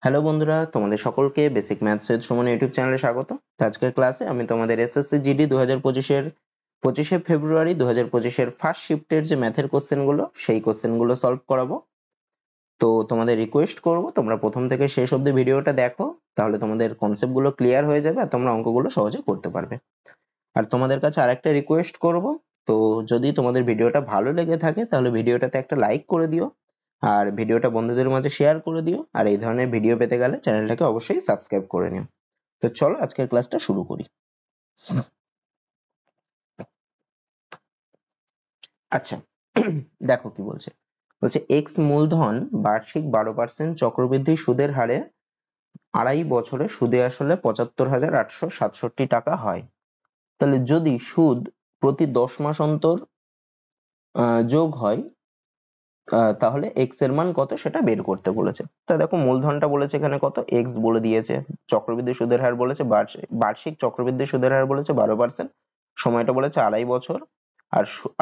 Hello বন্ধুরা, তোমাদের সকলকে basic maths with Suman YouTube চ্যানেলে স্বাগত। তো আজকের ক্লাসে আমি তোমাদের এসএসসি জিডি 2025 এর 25শে ফেব্রুয়ারি 2025 এর ফার্স্ট শিফটের যে ম্যাথের কোশ্চেনগুলো সেই কোশ্চেনগুলো সলভ করাবো। তো তোমাদের রিকোয়েস্ট করব তোমরা প্রথম থেকে শেষ অবধি ভিডিওটা দেখো, তাহলে তোমাদের কনসেপ্টগুলো ক্লিয়ার হয়ে যাবে আর তোমরা অঙ্কগুলো সহজে করতে পারবে। আর তোমাদের কাছে আরেকটা রিকোয়েস্ট করব, তো যদি তোমাদের ভিডিওটা ভালো লেগে থাকে তাহলে ভিডিওটাতে একটা লাইক করে দিও আর ভিডিওটা বন্ধুদের মাঝে শেয়ার করে দিও। আর এই ধরনের ভিডিও পেতে গেলে চ্যানেলটাকে অবশ্যই সাবস্ক্রাইব করে নিও। তো চলো আজকের ক্লাসটা শুরু করি। আচ্ছা, দেখো কি বলছে। বলছে এক্স মূলধন বার্ষিক 12% চক্রবৃদ্ধি সুদের হারে 2.5 বছরে সুদে আসলে 75,867 টাকা হয়। তাহলে যদি সুদ প্রতি 10 মাস অন্তর যোগ হয় তাহলে এক্স এর মান কত সেটা বের করতে বলেছে। তা দেখো মূলধনটা বলেছে এখানে কত, এক্স বলে দিয়েছে, চক্রবৃদ্ধি সুদের হার বলেছে বার্ষিক চক্রবৃদ্ধি সুদের হার বলেছে 12%, সময়টা বলেছে 2.5 বছর,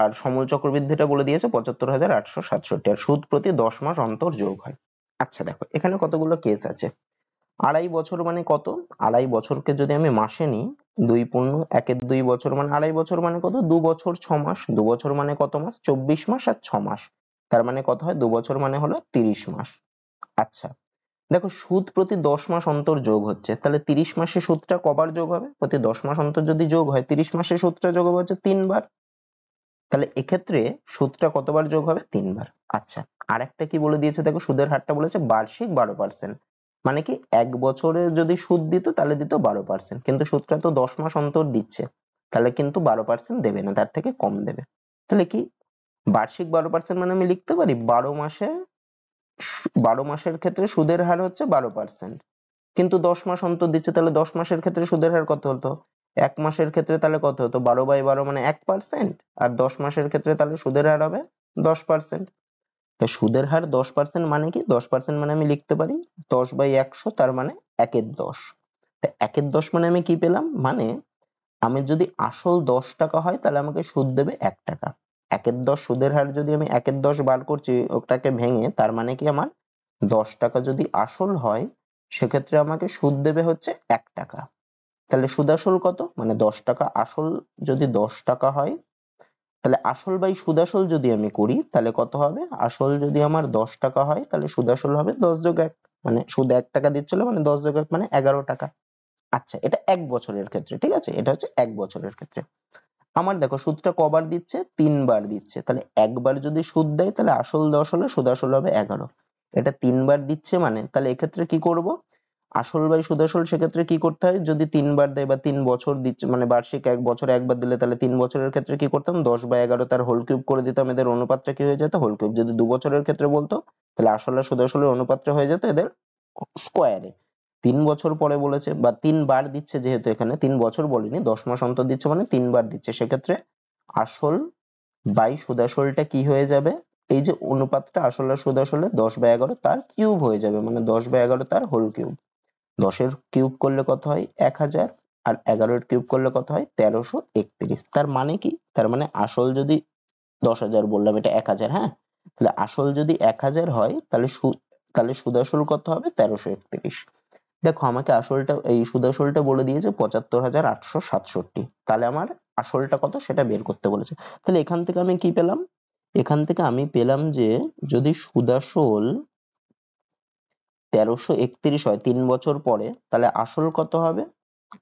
আর সমূল চক্রবৃদ্ধিটা বলে দিয়েছে 75,867, আর সুদ প্রতি 10 মাস অন্তর যোগ হয়। আচ্ছা দেখো এখানে কতগুলো কেস আছে। 2.5 বছর মানে কত, 2.5 বছরকে যদি আমি মাসে নিই, 2 পূর্ণ 1/2 বছর মানে 2.5 বছর মানে কত, 2 বছর 6 মাস, 2 বছর মানে কত মাস, 24 মাস আর 6 মাস, তার মানে কত হয়, 2 বছর মানে হলো 30 মাস। আচ্ছা দেখো সুদ প্রতি 10 মাস অন্তর যোগ হচ্ছে, তাহলে 30 মাসে সুদটা কবার যোগ হবে, প্রতি 10 মাস অন্তর যদি যোগ হয় 30 মাসে সুদটা যোগ হবে হচ্ছে 3 বার। তাহলে এক্ষেত্রে সুদটা কতবার যোগ হবে, 3 বার। আচ্ছা আরেকটা কি বলে দিয়েছে দেখো, সুদের হারটা বলেছে বার্ষিক 12%, মানে কি 1 বছরে যদি সুদ দিত তাহলে দিত 12%, কিন্তু সুদটা তো 10 মাস অন্তর দিচ্ছে, তাহলে কিন্তু 12% দেবে না, তার থেকে কম দেবে। তাহলে কি বার্ষিক 12% মানে আমি লিখতে পারি 12 মাসে, 12 মাসের ক্ষেত্রে সুদের হার হচ্ছে 12%, কিন্তু 10 মাস অন্তর দিচ্ছে, তাহলে 10 মাসের ক্ষেত্রে সুদের হার কত হতো, 1 মাসের ক্ষেত্রে তাহলে কত হতো, 12/12 মানে 1%, আর 10 মাসের ক্ষেত্রে তাহলে সুদের হার হবে 10%। তো সুদের হার 10% মানে কি, 10% মানে আমি লিখতে পারি 10/100, তার মানে 1/10। তো 1/10 মানে আমি কি পেলাম, মানে আমি যদি আসল 10 টাকা হয় তাহলে আমাকে সুদ দেবে 1 টাকা। 1/10 সুদের হার যদি আমি 1/10 বার করছি ওটাকে ভেঙে, তার মানে কি আমার 10 টাকা যদি আসল হয় সেক্ষেত্রে আমাকে সুদ দেবে হচ্ছে 1 টাকা। তাহলে সুদ আসল কত, মানে 10 টাকা আসল যদি 10 টাকা হয়, তাহলে আসল বাই সুদ আসল যদি আমি করি তাহলে কত হবে, আসল যদি আমার 10 টাকা হয় তাহলে সুদ আসল হবে 10 যোগ 1, মানে সুদ 1 টাকা দিচ্ছিল মানে 10 যোগ 1 মানে 11 টাকা। আচ্ছা এটা 1 বছরের ক্ষেত্রে, ঠিক আছে, এটা হচ্ছে 1 বছরের ক্ষেত্রে। আমার দেখো সুদটা কবার দিচ্ছে, 3 বার দিচ্ছে, তাহলে একবার যদি সুদ দেয় তাহলে আসল 10 হলে সুদ আসল হবে 11, এটা 3 বার দিচ্ছে মানে, তাহলে এক্ষেত্রে কি করব, আসল বাই সুদ আসল সেক্ষেত্রে কি করতে হয়, যদি 3 বার দেয় বা 3 বছর দিচ্ছে মানে বার্ষিক 1 বছরে একবার দিলে, তাহলে 3 বছরের ক্ষেত্রে কি করতাম, 10/11 তার হোল কিউব করে দিতাম, এদের অনুপাতটা কি হয়ে যেত, হোল কিউব। যদি 2 বছরের ক্ষেত্রে বলতো তাহলে আসল আর সুদ আসলের অনুপাতটা হয়ে যেত এদের স্কোয়ারে। 3 বছর পরে বলেছে বা 3 বার দিচ্ছে, যেহেতু এখানে 3 বছর বলেনি, 10 মাস অন্তর দিচ্ছে মানে 3 বার দিচ্ছে, সেক্ষেত্রে আসল বাই সুদ আসলটা কি হয়ে যাবে, এই যে অনুপাতটা আসল আর সুদ আসলে 10/11 তার কিউব হয়ে যাবে, মানে 10/11 তার হোল কিউব। 10 এর কিউব করলে কত হয় 1000, আর 11 এর কিউব করলে কত হয় 1331। তার মানে কি, তার মানে আসল যদি 10,000 বললাম, এটা 1000, হ্যাঁ, তাহলে আসল যদি 1000 হয় তাহলে সুদ আসল কত হবে 1331। দেখো আমাকে আসলটা এই সুদ আসলটা বলে দিয়েছে 75,867, তাহলে আমার আসলটা কত সেটা বের করতে বলেছে। তাহলে এখান থেকে আমি কি পেলাম, এখান থেকে আমি পেলাম যে যদি সুদ আসল 1331 হয় 3 বছর পরে, তাহলে আসল কত হবে,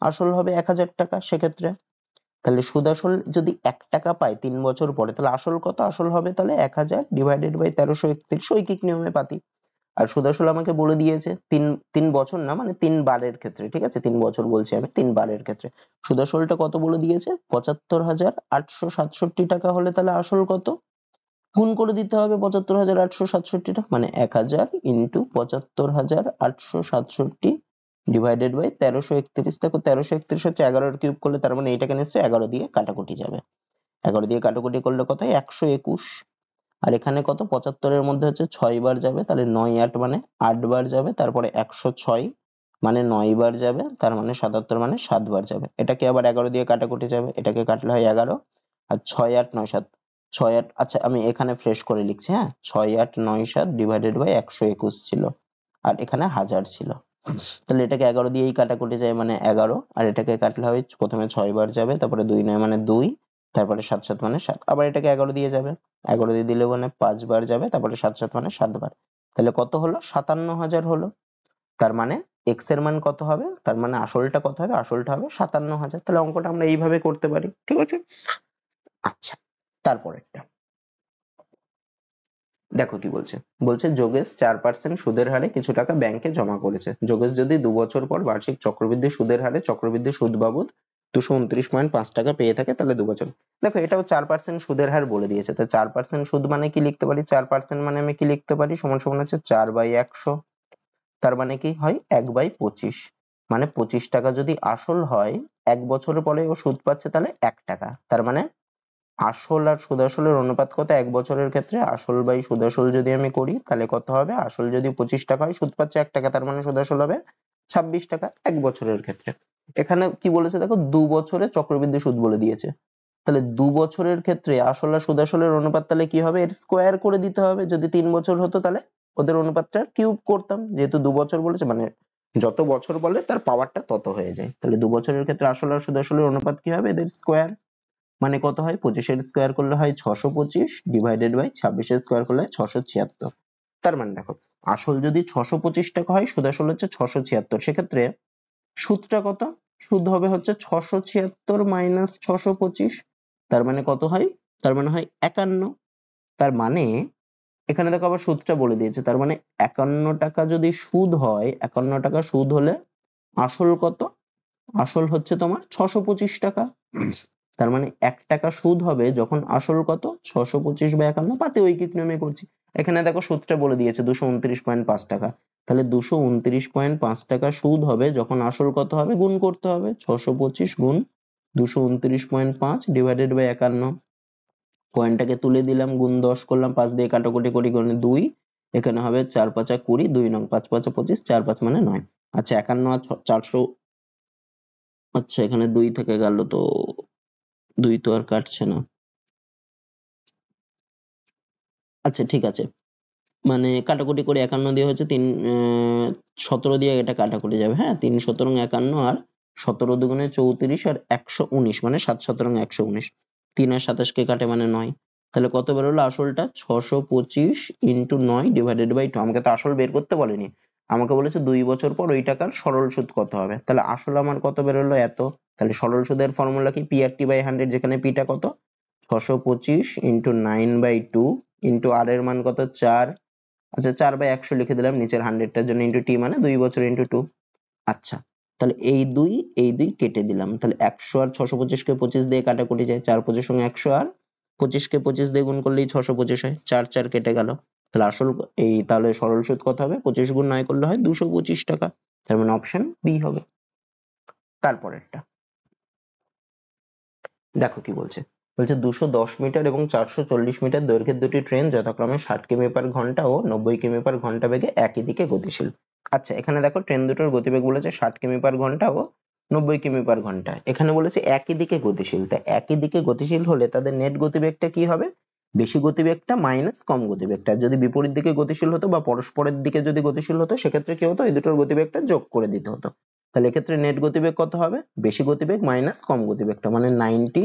আসল হবে 1000 টাকা সেক্ষেত্রে। তাহলে সুদ আসল যদি 1 টাকা পাই 3 বছর পরে, তাহলে আসল কত, আসল হবে তাহলে 1000 ডিভাইডেড বাই 1331, ঐকিক নিয়মে পাতি। আর সুদ আসল আমাকে বলে দিয়েছে তিন বছর না, মানে 3 বারের ক্ষেত্রে, ঠিক আছে, 3 বছর বলছি আমি, 3 বারের ক্ষেত্রে সুদ আসলটা কত বলে দিয়েছে 75,867 টাকা হলে তাহলে আসল কত, গুণ করে দিতে হবে 75,867 টা, মানে 1000 ইন্টু 75,867 ডিভাইডেড বাই 1331। দেখো 1331 হচ্ছে 11 এর কিউব করলে, তার মানে এটাকে নিশ্চয়ই 11 দিয়ে কাটাকুটি যাবে, 11 দিয়ে কাটাকুটি করলে কত হয় 121, আর এখানে কত 75 এর মধ্যে হচ্ছে 6 বার যাবে, তাহলে 9 8 মানে 8 বার যাবে, তারপরে 106 মানে 9 বার যাবে, তার মানে 77 মানে 7 বার যাবে। এটাকে আবার 11 দিয়ে কাটাকুটি যাবে, এটাকে কাটলে হয় 11, আর 6 8 9 7, 6 8, আচ্ছা আমি এখানে ফ্রেশ করে লিখছি, হ্যাঁ, 6 8 9 7 ডিভাইডেড বাই 121 ছিল, আর এখানে 1000 ছিল। তাহলে এটাকে 11 দিয়েই কাটাকুটি যায় মানে 11, আর এটাকে কাটলে হয় প্রথমে 6 বার যাবে, তারপরে 2 9 মানে 2, তারপরে 7 7 মানে 7, আবার এটাকে 11 দিয়ে যাবে, 11 দিয়ে দিলে মানে 5 বার যাবে, তারপরে 7 7 মানে 7 বার। তাহলে কত হলো? 57,000 হলো। তার মানে x এর মান কত হবে? তার মানে আসলটা কত হবে? আসলটা হবে 57,000। তাহলে অঙ্কটা আমরা এইভাবে করতে পারি, ঠিক আছে? আচ্ছা, তারপরেরটা দেখো কি বলছে। বলছে যোগেশ 4% সুদের হারে কিছু টাকা ব্যাংকে জমা করেছে। যোগেশ যদি 2 বছর পর বার্ষিক চক্রবৃদ্ধি সুদের হারে চক্রবৃদ্ধি সুদ বাবদ 229.5 টাকা পেয়ে থাকে, তাহলে 2 বছর। দেখো এটাও 4% সুদের হার বলে দিয়েছে, তো 4% সুদ মানে কি লিখতে পারি? 4% মানে আমি কি লিখতে পারি? সমান সমান হচ্ছে 4/100। তার মানে কি হয়? 1/25। মানে 25 টাকা যদি আসল হয়, 1 বছরের পরে ও সুদ পাচ্ছে তাহলে 1 টাকা। তার মানে আসল আর সুদাসলের অনুপাত কত? 1 বছরের ক্ষেত্রে আসল বাই সুদাসল যদি আমি করি তাহলে কত হবে? আসল যদি 25 টাকা হয়, সুদ পাচ্ছে 1 টাকা, তার মানে সুদাসল হবে 26 টাকা 1 বছরের ক্ষেত্রে। এখানে কি বলেছে দেখো, 2 বছরে চক্রবৃদ্ধি সুদ বলে দিয়েছে। তাহলে 2 বছরের ক্ষেত্রে আসল আর সুদাসলের অনুপাত তাহলে কি হবে? এর স্কোয়ার করে দিতে হবে। যদি 3 বছর হতো তাহলে ওদের অনুপাতটা কিউব করতাম, যেহেতু 2 বছর বলেছে মানে যত বছর বলে তার পাওয়ারটা তত হয়ে যায়। তাহলে 2 বছরের ক্ষেত্রে আসল আর সুদাসলের অনুপাত কি হবে? এদের স্কোয়ার। মানে কত হয়? 25 এর স্কোয়ার করলে হয় 625 ডিভাইডেড বাই 26 এর স্কোয়ার করলে হয় 676। তার মানে দেখো আসল যদি 625 টাকা হয়, সুদ আসল হচ্ছে 676, সেক্ষেত্রে সুদটা কত? সুদ হবে হচ্ছে 676 মাইনাস 625। তার মানে কত হয়? তার মানে হয় 51। তার মানে এখানে দেখো আবার সুদটা বলে দিয়েছে, তার মানে 51 টাকা যদি সুদ হয়, 51 টাকা সুদ হলে আসল কত? আসল হচ্ছে তোমার 625 টাকা। তার মানে 1 টাকা সুদ হবে যখন আসল কত? 625/51, প্রাতিঐকিক নিয়মে করছি। এখানে দেখো সুদটা বলে দিয়েছে 229.5 টাকা। তাহলে 229.5 টাকা সুদ হবে যখন আসল কত হবে? গুণ করতে হবে 625 গুণ 229.5 ডিভাইডেড বাই 51। পয়েন্টটাকে তুলে দিলাম, গুণ 10 করলাম, 5 দিয়ে কাটাকুটি করি, গুণে 2, এখানে হবে 4 5 20, 2 নং 5 5 25, 4 5 মানে 9। আচ্ছা 51 আর 400, আচ্ছা এখানে 2 থেকে গেল, তো 2 তো আর কাটছে না। আচ্ছা ঠিক আছে, মানে কাটাকুটি করে 51 দিয়ে হচ্ছে 17 দিয়ে এটা কাটাকুটি যাবে। হ্যাঁ, 3 17 51 আর 17 দুগুণে 34 আর 119 মানে 7 17 119। 3 আর 27 কে কাটে মানে 9। তাহলে কত বেরোলো আসলটা? 625 ইন্টু 9 ডিভাইডেড বাই 2। আমাকে তো আসল বের করতে বলেনি, আমাকে বলেছে 2 বছর পর ওই টাকার সরল সুদ কত হবে। তাহলে আসল আমার কত বেরোলো? এত। তাহলে সরল সুদের ফর্মুলা কি? PRT/100, যেখানে পিটা কত? 625 ইন্টু 9/2 ইন্টু আর এর মান কত? 4। আচ্ছা 4/100 লিখে দিলাম নিচের 100টার জন্য, ইন্টু টি মানে 2 বছর ইন্টু 2। আচ্ছা তাহলে এই দুই কেটে দিলাম, তাহলে 100 আর 625 কে 25 দিয়ে কাটাকুটি যায়, 4 25 সঙ্গে 100, আর 25 কে 25 দিয়ে গুণ করলেই 625 হয়, 4 4 কেটে গেল। তাহলে আসল তাহলে সরল সুদ কত হবে? 25 গুণ 9 করলে হয় 225 টাকা। তার মানে অপশন বি হবে। তারপরেরটা দেখো কি বলছে। বলছে 210 মিটার এবং 440 মিটার দৈর্ঘ্যের দুটি ট্রেন যথাক্রমে 60 কিমি পার ঘন্টা ও 90 কিমি পার ঘন্টা বেগে একই দিকে গতিশীল। আচ্ছা এখানে দেখো ট্রেন দুটোর গতিবেগ বলেছে 60 কিমি পার ঘন্টা ও 90 কিমি পার ঘন্টা। এখানে বলেছে একই দিকে গতিশীল, তা একই দিকে গতিশীল হলে তাদের নেট গতিবেগটা কি হবে? বেশি গতিবেগটা মাইনাস কম গতিবেগটা। যদি বিপরীত দিকে গতিশীল হতো বা পরস্পরের দিকে যদি গতিশীল হতো, সেক্ষেত্রে কি হতো? এই দুটোর গতিবেগটা যোগ করে দিতে হতো। তাহলে এক্ষেত্রে নেট গতিবেগ কত হবে? বেশি গতিবেগ মাইনাস কম গতিবেগটা, মানে 90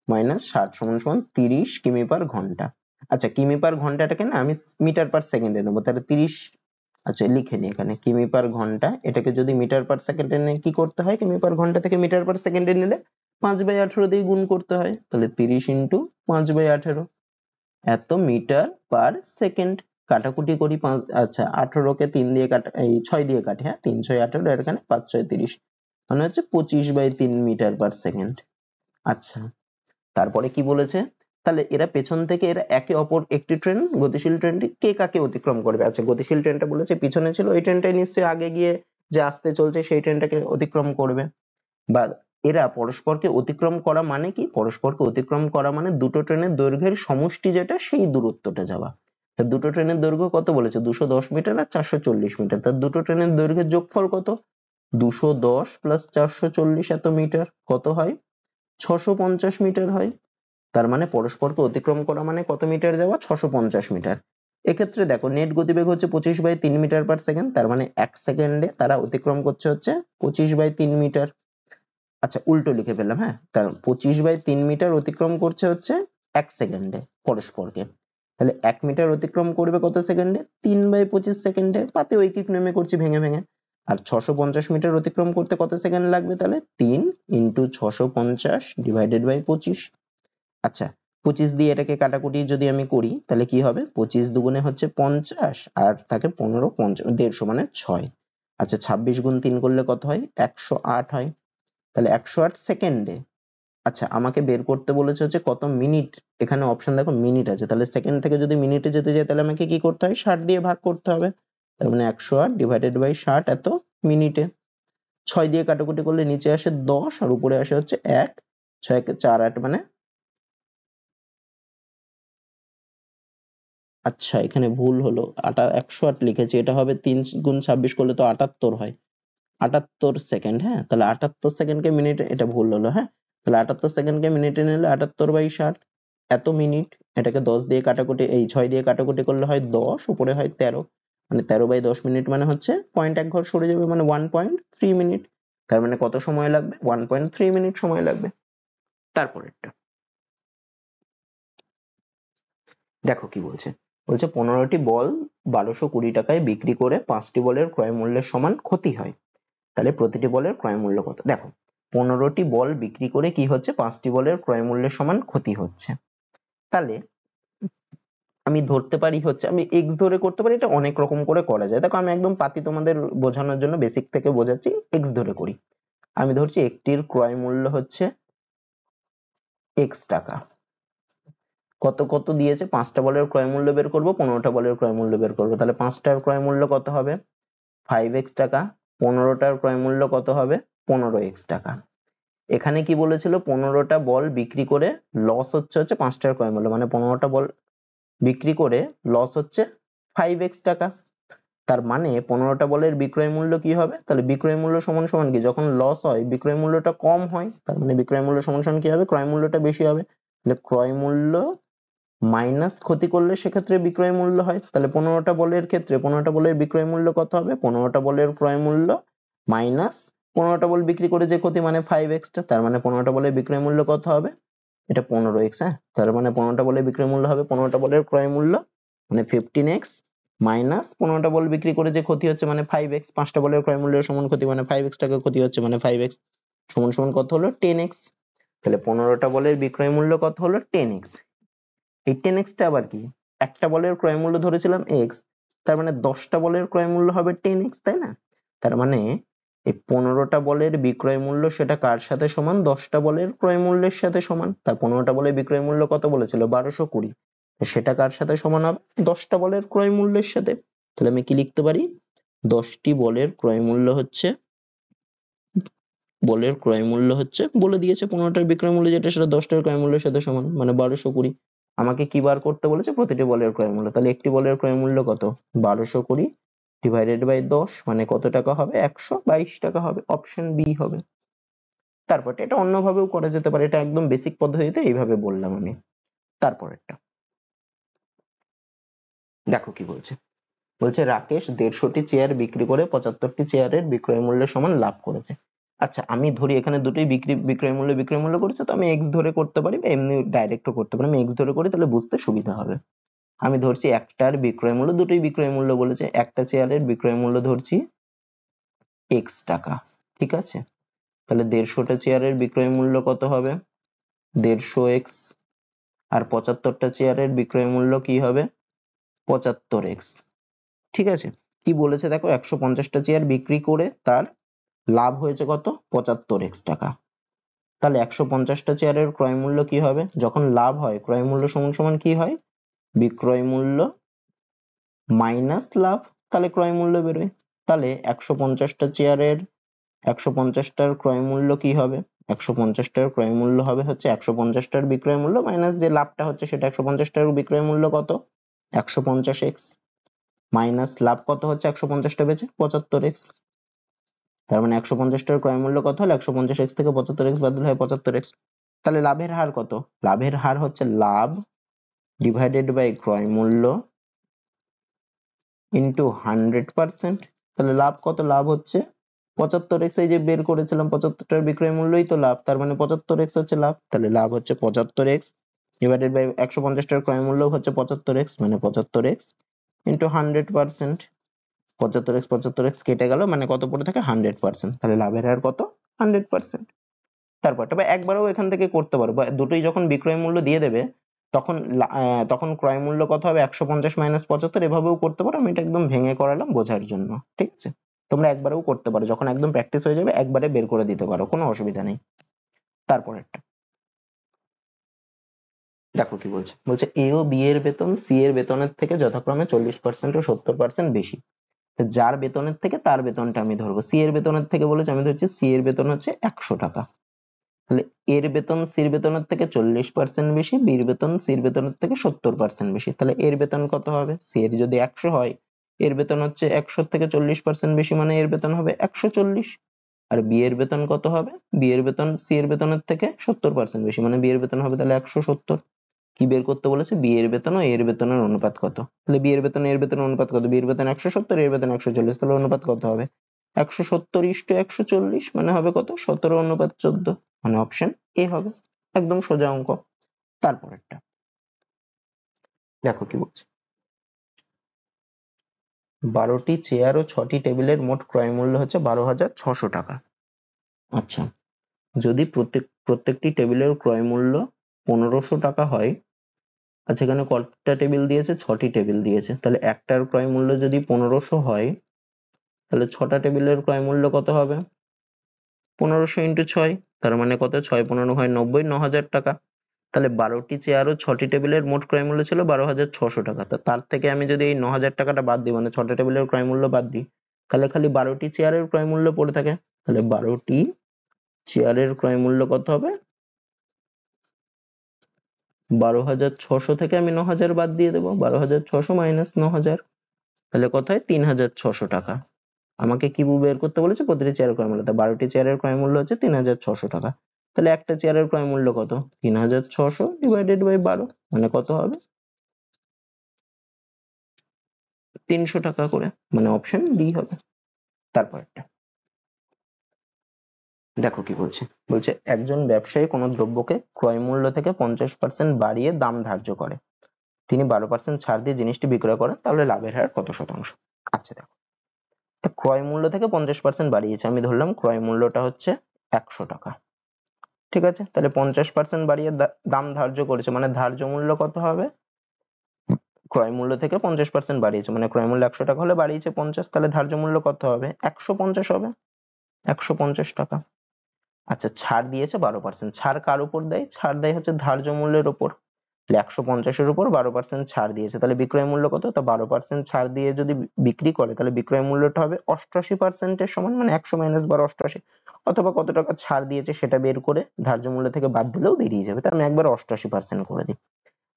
মাইনাস 60 সমান সমান 30 কিমি পার ঘন্টা। আচ্ছা কিমি পার ঘন্টাটাকে না আমি মিটার পার সেকেন্ডে নেবো, তাহলে 30, আচ্ছা লিখে নি এখানে কিমি পার ঘন্টা। এটাকে যদি মিটার পার সেকেন্ডে নিয়ে কি করতে হয়? কিমি পার ঘন্টা থেকে মিটার পার সেকেন্ডে নিলে 5/18 দিয়ে গুণ করতে হয়। তাহলে 30 ইন্টু 5/18 এত মিটার পার সেকেন্ড। কাটাকুটি করি 5, আচ্ছা 18 কে 3 দিয়ে কাটা, এই 6 দিয়ে কাটে, হ্যাঁ 3 6 18, আর এখানে 5 6 30, মানে হচ্ছে 25/3 মিটার পার সেকেন্ড। আচ্ছা তারপরে কি বলেছে? তাহলে এরা পেছন থেকে এরা একে অপর একটি ট্রেন, গতিশীল ট্রেনটি কে কাকে অতিক্রম করবে? আচ্ছা গতিশীল ট্রেনটা বলেছে পিছনে ছিল, ওই ট্রেনটাই নিশ্চয়ই আগে গিয়ে যে আসতে চলছে সেই ট্রেনটাকে অতিক্রম করবে। বা এরা পরস্পরকে অতিক্রম করা মানে কি? পরস্পরকে অতিক্রম করা মানে দুটো ট্রেনের দৈর্ঘ্যের সমষ্টি যেটা, সেই দূরত্বটা যাওয়া। তা দুটো ট্রেনের দৈর্ঘ্য কত বলেছে? 210 মিটার আর 440 মিটার। তার দুটো ট্রেনের দৈর্ঘ্যের যোগফল কত? 210 প্লাস 440 এত মিটার কত হয়? 650 মিটার হয়। তার মানে পরস্পরকে অতিক্রম করা মানে কত মিটার যাওয়া? 650 মিটার। এক্ষেত্রে দেখো নেট গতিবেগ হচ্ছে 25/3 মিটার পার সেকেন্ড, তার মানে 1 সেকেন্ডে তারা অতিক্রম করছে হচ্ছে 25/3 মিটার। আচ্ছা উল্টো লিখে ফেললাম, হ্যাঁ, তার 25/3 মিটার অতিক্রম করছে হচ্ছে 1 সেকেন্ডে পরস্পরকে। তাহলে 1 মিটার অতিক্রম করবে কত সেকেন্ডে? 3/25 সেকেন্ডে। পাতে ঐকিক নিয়মে করছি ভেঙে ভেঙে। আর 650 মিটার অতিক্রম করতে কত সেকেন্ড লাগবে? তাহলে 3 × 650 / 25। আচ্ছা 25 দিয়ে এটাকে কাটাকুটি যদি আমি করি তাহলে কি হবে? 25 দুগুণে হচ্ছে 50 আর থাকে 15, 150 মানে 6। আচ্ছা 26 গুণ 3 করলে কত হয়? 108 হয়। তাহলে 108 সেকেন্ডে। আচ্ছা আমাকে বের করতে বলেছে হচ্ছে কত মিনিট। এখানে অপশন দেখো মিনিট আছে, তাহলে সেকেন্ড থেকে যদি মিনিটে যেতে চাই তাহলে আমাকে কি করতে হয়? 60 দিয়ে ভাগ করতে হবে। তার মানে 108 / 60 এত মিনিটে। 6 দিয়ে কাটাকুটি করলে নিচে আসে 10 আর উপরে আসে হচ্ছে 1। 6 কে 4 8 মানে, আচ্ছা এখানে ভুল হলো, 108 লিখেছি, এটা হবে 3 গুণ 26 করলে তো 78 হয়। 78 সেকেন্ড, হ্যাঁ, তাহলে 78 সেকেন্ডকে মিনিটে, এটা ভুল হলো, হ্যাঁ, তাহলে 78 সেকেন্ডকে মিনিটে নিলে 78/60 এত মিনিট। এটাকে 10 দিয়ে কাটাকুটি, এই 6 দিয়ে কাটাকুটি করলে হয় 10, উপরে হয় 13, মানে 13/10 মিনিট মানে হচ্ছে পয়েন্ট এক ঘর সরে যাবে, মানে 1.3 মিনিট। তার মানে কত সময় লাগবে? 1.3 মিনিট সময় লাগবে। তারপরেরটা দেখো কি বলছে। বলছে 15টি বল 1220 টাকায় বিক্রি করে 5টি বলের ক্রয় মূল্যের সমান ক্ষতি হয়, তাহলে প্রতিটি বলের ক্রয় মূল্য কত? দেখো 15টি বল বিক্রি করে কি হচ্ছে? 5টি বলের ক্রয় মূল্যের সমান ক্ষতি হচ্ছে। তাহলে আমি ধরতে পারি হচ্ছে, আমি এক্স ধরে করতে পারি, এটা অনেক রকম করে করা যায়। দেখো আমি একদম পাতি তোমাদের বোঝানোর জন্য বেসিক থেকে বোঝাচ্ছি, এক্স ধরে করি। আমি ধরছি একটির ক্রয় মূল্য হচ্ছে এক্স টাকা। কত কত দিয়েছে? 5টা বলের ক্রয় মূল্য বের করবো, 15টা বলের ক্রয় মূল্য বের করবো। তাহলে 5টার ক্রয় মূল্য কত হবে? 5x টাকা। 15টার ক্রয় মূল্য কত হবে? 15x টাকা। এখানে কি বলেছিল? 15টা বল বিক্রি করে লস হচ্ছে 5টার ক্রয় মূল্য, মানে 15টা বল বিক্রি করে লস হচ্ছে 5x টাকা। তার মানে 15টা বলের বিক্রয় মূল্য কি হবে? তাহলে বিক্রয় মূল্য সমান সমান কি? যখন লস হয় বিক্রয় মূল্যটা কম হয়, তার মানে বিক্রয় মূল্য সমান সমান কি হবে? ক্রয় মূল্যটা বেশি হবে। তাহলে ক্রয় মূল্য মাইনাস ক্ষতি করলে সেক্ষেত্রে বিক্রয় মূল্য হয়। তাহলে 15টা বলের ক্ষেত্রে 15টা বলের বিক্রয় মূল্য কত হবে? 15টা বলের ক্রয় মূল্য মাইনাস 15টা বল বিক্রি করে যে ক্ষতি, মানে 5x টা। তার মানে 15টা বলের বিক্রয় মূল্য কত হবে? এটা 15x, হ্যাঁ, তার মানে 15টা বলের বিক্রয় মূল্য হবে, 15টা বলের ক্রয় মূল্য মানে 15x মাইনাস 15টা বল বিক্রি করে যে ক্ষতি হচ্ছে মানে 5x। 5টা বলের ক্রয় মূল্যের সমান ক্ষতি মানে 5x টাকা ক্ষতি হচ্ছে, মানে 5x সমান সমান কত হলো? 10x। তাহলে 15টা বলের বিক্রয় মূল্য কত হলো? 10x। এই 10x টা আবার কি? একটা বলের ক্রয় মূল্য ধরেছিলাম x, তার মানে 10টা বলের ক্রয় মূল্য হবে 10x, তাই না? তার মানে এই 15টা বলের বিক্রয় মূল্য সেটা কার সাথে সমান? 10টা বলের ক্রয় মূল্যের সাথে সমান। তার 15টা বলের বিক্রয় মূল্য কত বলেছিল? 1220। সেটা কার সাথে সমান হবে? 10টা বলের ক্রয় মূল্যের সাথে। তাহলে আমি কি লিখতে পারি? 10টি বলের ক্রয় মূল্য হচ্ছে, বলের ক্রয় মূল্য হচ্ছে, বলে দিয়েছে 15টার বিক্রয় মূল্য যেটা সেটা 10টার ক্রয় মূল্যের সাথে সমান, মানে 1220। আমাকে কি বার করতে বলেছে? প্রতিটি বলের ক্রয় মূল্য। তাহলে একটি বলের ক্রয় মূল্য কত? 1220 / 10, মানে কত টাকা হবে? 122 টাকা হবে। অপশন বি হবে। তারপর এটা অন্যভাবেও করা যেতে পারে, এটা একদম বেসিক পদ্ধতিতে এইভাবে বললাম আমি। তারপরেরটা দেখো কি বলছে। বলছে রাকেশ 150টি চেয়ার বিক্রি করে 75টি চেয়ারের বিক্রয় মূল্যের সমান লাভ করেছে। আচ্ছা আমি ধরি এখানে দুটোই বিক্রয় মূল্য করেছে, তো আমি এক্স ধরে করতে পারি বা এমনি ডাইরেক্টও করতে পারি। আমি এক্স ধরে করি তাহলে বুঝতে সুবিধা হবে। আমি ধরছি একটার বিক্রয় মূল্য, দুটোই বিক্রয় মূল্য বলেছে, একটা চেয়ারের বিক্রয় মূল্য ধরছি এক্স টাকা, ঠিক আছে? তাহলে 150টা চেয়ারের বিক্রয় মূল্য কত হবে? 150x। আর 75টা চেয়ারের বিক্রয় মূল্য কি হবে? 75x, ঠিক আছে? কি বলেছে দেখো, 150টা চেয়ার বিক্রি করে তার লাভ হয়েছে কত? 75x টাকা। তাহলে 150টা চেয়ারের ক্রয় মূল্য কি হবে? যখন লাভ হয় ক্রয় মূল্য সমান সমান কি হয়? বিক্রয় মূল্য মাইনাস লাভ, তাহলে ক্রয় মূল্য বেরোয়। তাহলে 150টা চেয়ারের 150টার ক্রয় মূল্য কি হবে? 150টার ক্রয় মূল্য হবে হচ্ছে 150টার বিক্রয় মূল্য মাইনাস যে লাভটা হচ্ছে সেটা 150টার বিক্রয় মূল্য কত? 150x মাইনাস লাভ কত হচ্ছে? 150টা বেচে 75x। তার মানে 150টার ক্রয় মূল্য কত হলো? 150x থেকে 75x বাদ দিলে হয় 75x। তাহলে লাভের হার কত? লাভের হার হচ্ছে লাভ ডিভাইডেড বাই ক্রয় মূল্য ইন্টু 100%, তাহলে লাভ কত? লাভ হচ্ছে 75x, এই যে বের করেছিলাম 75টার বিক্রয় মূল্যই তো লাভ, তার মানে 75x হচ্ছে লাভ, তাহলে লাভ হচ্ছে 75x ডিভাইডেড বাই 150টার ক্রয় মূল্য হচ্ছে 75x, মানে 75x ইন্টু 100%, 75x কেটে গেল, মানে কত পড়ে থাকে? 100%, তাহলে লাভের হার কত? 100%। তারপর তবে একবারও এখান থেকে করতে পারো, বা দুটোই যখন বিক্রয় মূল্য দিয়ে দেবে তখন তখন ক্রয় মূল্য কত হবে? 150 মাইনাস 75, এভাবেও করতে পারো, আমি এটা একদম ভেঙে করালাম বোঝার জন্য, ঠিক আছে? তোমরা একবারেও করতে পারো, যখন একদম প্র্যাকটিস হয়ে যাবে একবারে বের করে দিতে পারো, কোনো অসুবিধা নেই। তারপরেরটা দেখো কি বলছে, বলছে এ ও বি এর বেতন সি এর বেতনের থেকে যথাক্রমে 40% ও 70% বেশি। তো যার বেতনের থেকে তার বেতনটা আমি ধরবো, সি এর বেতনের থেকে বলেছে, আমি ধরছি সি এর বেতন হচ্ছে 100 টাকা, তাহলে এর বেতন সির বেতনের থেকে 40% বেশি, বির বেতন সির বেতনের থেকে 70% বেশি, তাহলে এর বেতন কত হবে? সি এর যদি 100 হয়, এর বেতন হচ্ছে 100 থেকে 40% বেশি, মানে এর বেতন হবে 140। আর বি এর বেতন কত হবে? বি এর বেতন সি এর বেতনের থেকে 70% বেশি, মানে বি এর বেতন হবে তাহলে 170। কি বের করতে বলেছে? বি এর বেতন ও এর বেতনের অনুপাত কত? তাহলে বি এর বেতন এর বেতনের অনুপাত কত? বি এর বেতন 170, এর বেতন 140, তাহলে অনুপাত কত হবে? 170:140, মানে হবে কত? 17:14, মানে অপশন এ হবে, একদম সোজা অঙ্ক। তারপরেরটা দেখো কি বলছে, 12টি চেয়ার ও 6টি টেবিলের মোট ক্রয় মূল্য হচ্ছে 12,600 টাকা। আচ্ছা, যদি প্রত্যেকটি টেবিলের ক্রয় মূল্য 1500 টাকা হয়, আচ্ছা এখানে কতটা টেবিল দিয়েছে? 6টি টেবিল দিয়েছে, তাহলে একটার ক্রয় মূল্য যদি 1500 হয়, তাহলে 6টা টেবিলের ক্রয় মূল্য কত হবে? 1500 ইন্টু 6, তার মানে কত? 6 15 হয় 90, 9,000 টাকা। তাহলে 12টি চেয়ার ও 6টি টেবিলের মোট ক্রয় মূল্য ছিল 12,600 টাকা। তার থেকে আমি যদি এই 9,000 টাকাটা বাদ দিই, মানে 6টা টেবিলের ক্রয় মূল্য বাদ দিই, তাহলে খালি 12টি চেয়ারের ক্রয় মূল্য পড়ে থাকে। তাহলে 12টি চেয়ারের ক্রয় মূল্য কত হবে? 12,600 থেকে আমি 9,000 বাদ দিয়ে দেবো, 12,600 মাইনাস 9,000, তাহলে কত হয়? 3,600 টাকা। আমাকে কি বের করতে বলেছে? প্রতিটি চেয়ারের ক্রয় মূল্য, তা 12টি চেয়ারের ক্রয় মূল্য হচ্ছে 3,600 টাকা। তাহলে একটা চেয়ারের ক্রয় মূল্য কত? 3,600 ডিভাইডেড বাই 12, মানে কত হবে? 300 টাকা করে, মানে অপশন ডি হবে। তারপরটা দেখো কি বলছে, বলছে একজন ব্যবসায়ী কোনো দ্রব্যকে ক্রয় মূল্য থেকে 50% বাড়িয়ে দাম ধার্য করে, তিনি 12% ছাড় দিয়ে জিনিসটি বিক্রয় করেন, তাহলে লাভের হার কত শতাংশ? আচ্ছা দেখো, ক্রয় মূল্য থেকে 50% বাড়িয়েছে, আমি ধরলাম ক্রয় মূল্যটা হচ্ছে 100 টাকা, ঠিক আছে? তাহলে 50% বাড়িয়ে দাম ধার্য করেছে, মানে ধার্য মূল্য কত হবে? ক্রয় মূল্য থেকে 50% বাড়িয়েছে, মানে ক্রয় মূল্য 100 টাকা হলে বাড়িয়েছে 50, তাহলে ধার্য মূল্য কত হবে? 150 হবে, 150 টাকা। আচ্ছা, ছাড় দিয়েছে 12%, ছাড় কার উপর দেয়? ছাড় দেয় হচ্ছে ধার্য মূল্যের উপর, তাহলে 150-এর উপর 12% ছাড় দিয়েছে, তাহলে বিক্রয় মূল্য কত? তা 12% ছাড় দিয়ে যদি বিক্রি করে, তাহলে বিক্রয় মূল্যটা হবে 88% এর সমান, মানে 100 মাইনাস 12 88, অথবা কত টাকা ছাড় দিয়েছে সেটা বের করে ধার্য মূল্য থেকে বাদ দিলেও বেরিয়ে যাবে, তার আমি একবার 88% করে দিই।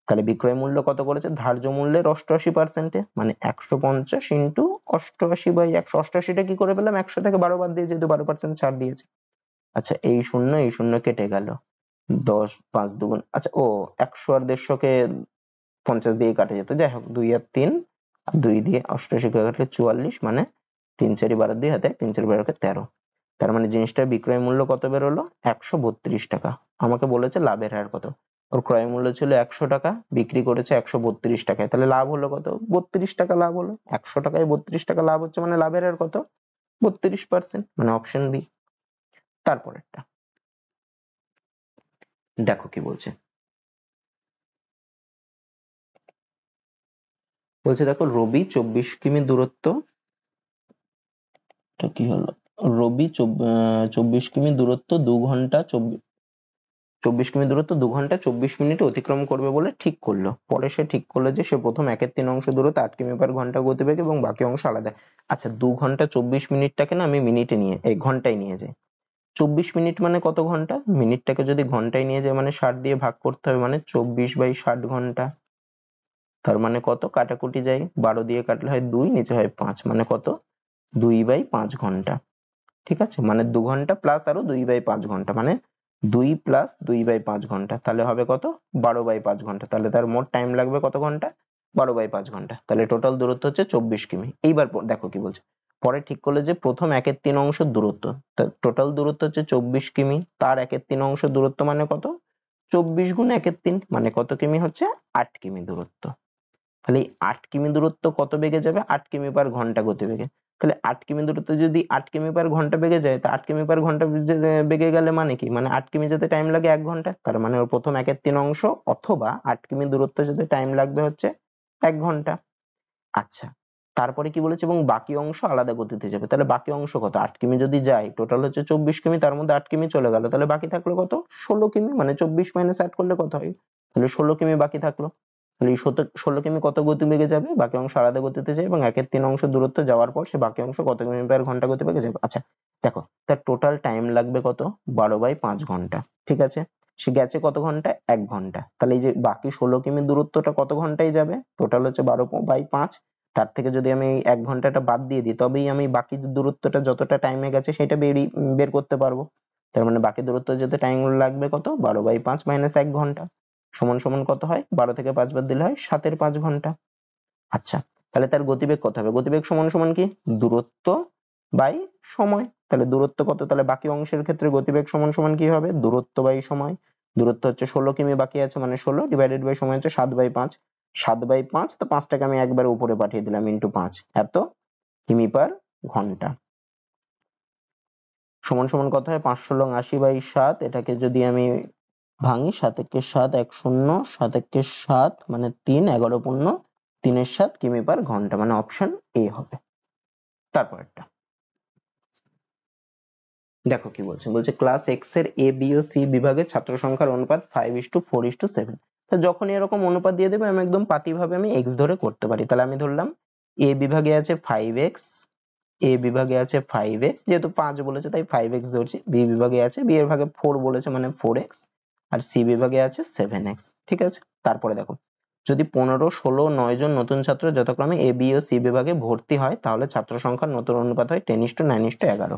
তাহলে বিক্রয় মূল্য কত করেছে? ধার্য মূল্যের 88%, মানে 150 ইন্টু 88/188, কি করে পেলাম? 100 থেকে 12 বাদ দিয়ে, যেহেতু 12% ছাড় দিয়েছে। আচ্ছা, এই শূন্য কেটে গেল, 10 5 দুগুণ, আচ্ছা ও 100 আর 150-কে 50 দিয়ে কাটা যেত, যাই হোক 2 আর 3 আর 2 দিয়ে 88 কে কাটলে 44, মানে 3 4 12 2 হাতে 3 4 12 13, তার মানে জিনিসটার বিক্রয় মূল্য কত বেরোলো? 132 টাকা। আমাকে বলেছে লাভের হার কত, ওর ক্রয় মূল্য ছিল 100 টাকা, বিক্রি করেছে 132 টাকায়, তাহলে লাভ হলো কত? 32 টাকা লাভ হলো। 100 টাকায় 32 টাকা লাভ হচ্ছে, মানে লাভের হার কত? 32%, মানে অপশন বি। তারপরেরটা দেখো কি বলছে, বলছে দেখো রবি 24 কিমি দূরত্ব, এটা কি হলো? রবি 24 কিমি দূরত্ব 2 ঘন্টা 24 কিমি দূরত্ব 2 ঘন্টা 24 মিনিটে অতিক্রম করবে বলে ঠিক করলো। পরে সে ঠিক করলো যে সে প্রথম 1/3 অংশ দূরত্ব 8 কিমি পার ঘন্টা গতিবেগ এবং বাকি অংশ আলাদা। আচ্ছা, 2 ঘন্টা 24 মিনিটটাকে না আমি মিনিটে নিয়ে এই ঘন্টায় নিয়ে যাই। 24 মিনিট মানে কত ঘন্টা? মিনিটটাকে যদি ঘন্টায় নিয়ে যায়, মানে 60 দিয়ে ভাগ করতে হবে, মানে 24/60 ঘন্টা। তার মানে কত? কাটাকুটি যায়, 12 দিয়ে কাটলে হয় 2, নিচে হয় 5, মানে কত? 2/5 ঘন্টা। ঠিক আছে, মানে 2 ঘন্টা প্লাস আরো 2/5 ঘন্টা, মানে 2 প্লাস 2/5 ঘন্টা, তাহলে হবে কত? 12/5 ঘন্টা। তাহলে তার মোট টাইম লাগবে কত ঘন্টা? 12/5 ঘন্টা, তাহলে টোটাল দূরত্ব হচ্ছে 24 কিমি। এইবার দেখো কি বলছে, পরে ঠিক করলে যে প্রথম 1/3 অংশ দূরত্ব, টোটাল দূরত্ব হচ্ছে 24 কিমি, তার 1/3 অংশ দূরত্ব মানে কত, 24 গুণ 1/3 মানে কত কিমি হচ্ছে, 8 কিমি দূরত্ব। তাহলে এই 8 কিমি দূরত্ব কত বেগে যাবে, 8 কিমি পার ঘন্টা গতিবেগে। তাহলে 8 কিমি দূরত্ব যদি 8 কিমি পার ঘন্টা বেগে যায়, তা 8 কিমি পার ঘন্টা বেগে গেলে মানে কি, মানে 8 কিমি যেতে টাইম লাগে 1 ঘন্টা, তার মানে ওর প্রথম 1/3 অংশ অথবা 8 কিমি দূরত্ব যেতে টাইম লাগবে হচ্ছে 1 ঘন্টা। আচ্ছা, তারপরে কি বলেছে, এবং বাকি অংশ আলাদা গতিতে যাবে। তাহলে বাকি অংশ কত, 8 কিমি যদি যায়, টোটাল হচ্ছে 24 কিমি, তার মধ্যে 8 কিমি চলে গেল, তাহলে বাকি থাকলো কত, 16 কিমি, মানে 24 মাইনাস 8 করলে কত হয়, তাহলে 16 কিমি বাকি থাকলো। তাহলে এই 16 কিমি কত গতিবেগে যাবে, বাকি অংশ আলাদা গতিতে যায়, এবং 1/3 অংশ দূরত্ব যাওয়ার পর সে বাকি অংশ কত কিমি পার ঘন্টা গতিবেগে যাবে। আচ্ছা দেখো, তার টোটাল টাইম লাগবে কত, 12/5 ঘন্টা। ঠিক আছে, সে গেছে কত ঘন্টা, 1 ঘন্টা। তাহলে এই যে বাকি 16 কিমি দূরত্বটা কত ঘন্টায় যাবে, টোটাল হচ্ছে 12/5, তার থেকে যদি আমি 1 ঘন্টাটা বাদ দিয়ে দিই, তবেই আমি বাকি যে দূরত্বটা যতটা টাইমে গেছে সেটা বের করতে পারবো। তার মানে বাকি দূরত্ব যেতে টাইম লাগবে কত, 12/5 মাইনাস 1 ঘন্টা, সমান সমান কত হয়, 12 থেকে 5 বাদ দিলে হয় 7 5 ঘন্টা। আচ্ছা, তাহলে তার গতিবেগ কত হবে, গতিবেগ সমান সমান কি, দূরত্ব বাই সময়। তাহলে দূরত্ব কত, তাহলে বাকি অংশের ক্ষেত্রে গতিবেগ সমান সমান কি হবে, দূরত্ব বাই সময়। দূরত্ব হচ্ছে 16 কিমি, বাকি আছে মানে 16 ডিভাইডেড বাই সময় হচ্ছে 7/5। 7/5, তো 5টাকে আমি একবারে উপরে পাঠিয়ে দিলাম, ইন্টু 5, এত কিমি পার ঘন্টা, সমান সমান কত হয়, 5/80/7। এটাকে যদি আমি ভাঙি, 7 একে 7, 1 0, 7 একে 7 মানে 3, 11 পূর্ণ 3/7 কিমি পার ঘন্টা, মানে অপশন এ হবে। তারপরটা দেখো কি বলছে, বলছে ক্লাস এক্স এর এ বি ও সি বিভাগের ছাত্র সংখ্যার অনুপাত 5:4:7। তো যখনই এরকম অনুপাত দিয়ে দেবে, আমি একদম পাতিভাবে আমি এক্স ধরে করতে পারি। তাহলে আমি ধরলাম এ বিভাগে আছে 5x, এ বিভাগে আছে 5x, যেহেতু 5 বলেছে তাই 5x ধরছি। বি বিভাগে আছে, বি এর ভাগে 4 বলেছে মানে 4x, আর সি বিভাগে আছে 7x। ঠিক আছে, তারপরে দেখো, যদি 15, 16, 9 জন নতুন ছাত্র যথাক্রমে এ বি ও সি বিভাগে ভর্তি হয়, তাহলে ছাত্র সংখ্যার নতুন অনুপাত হয় 10:9:11।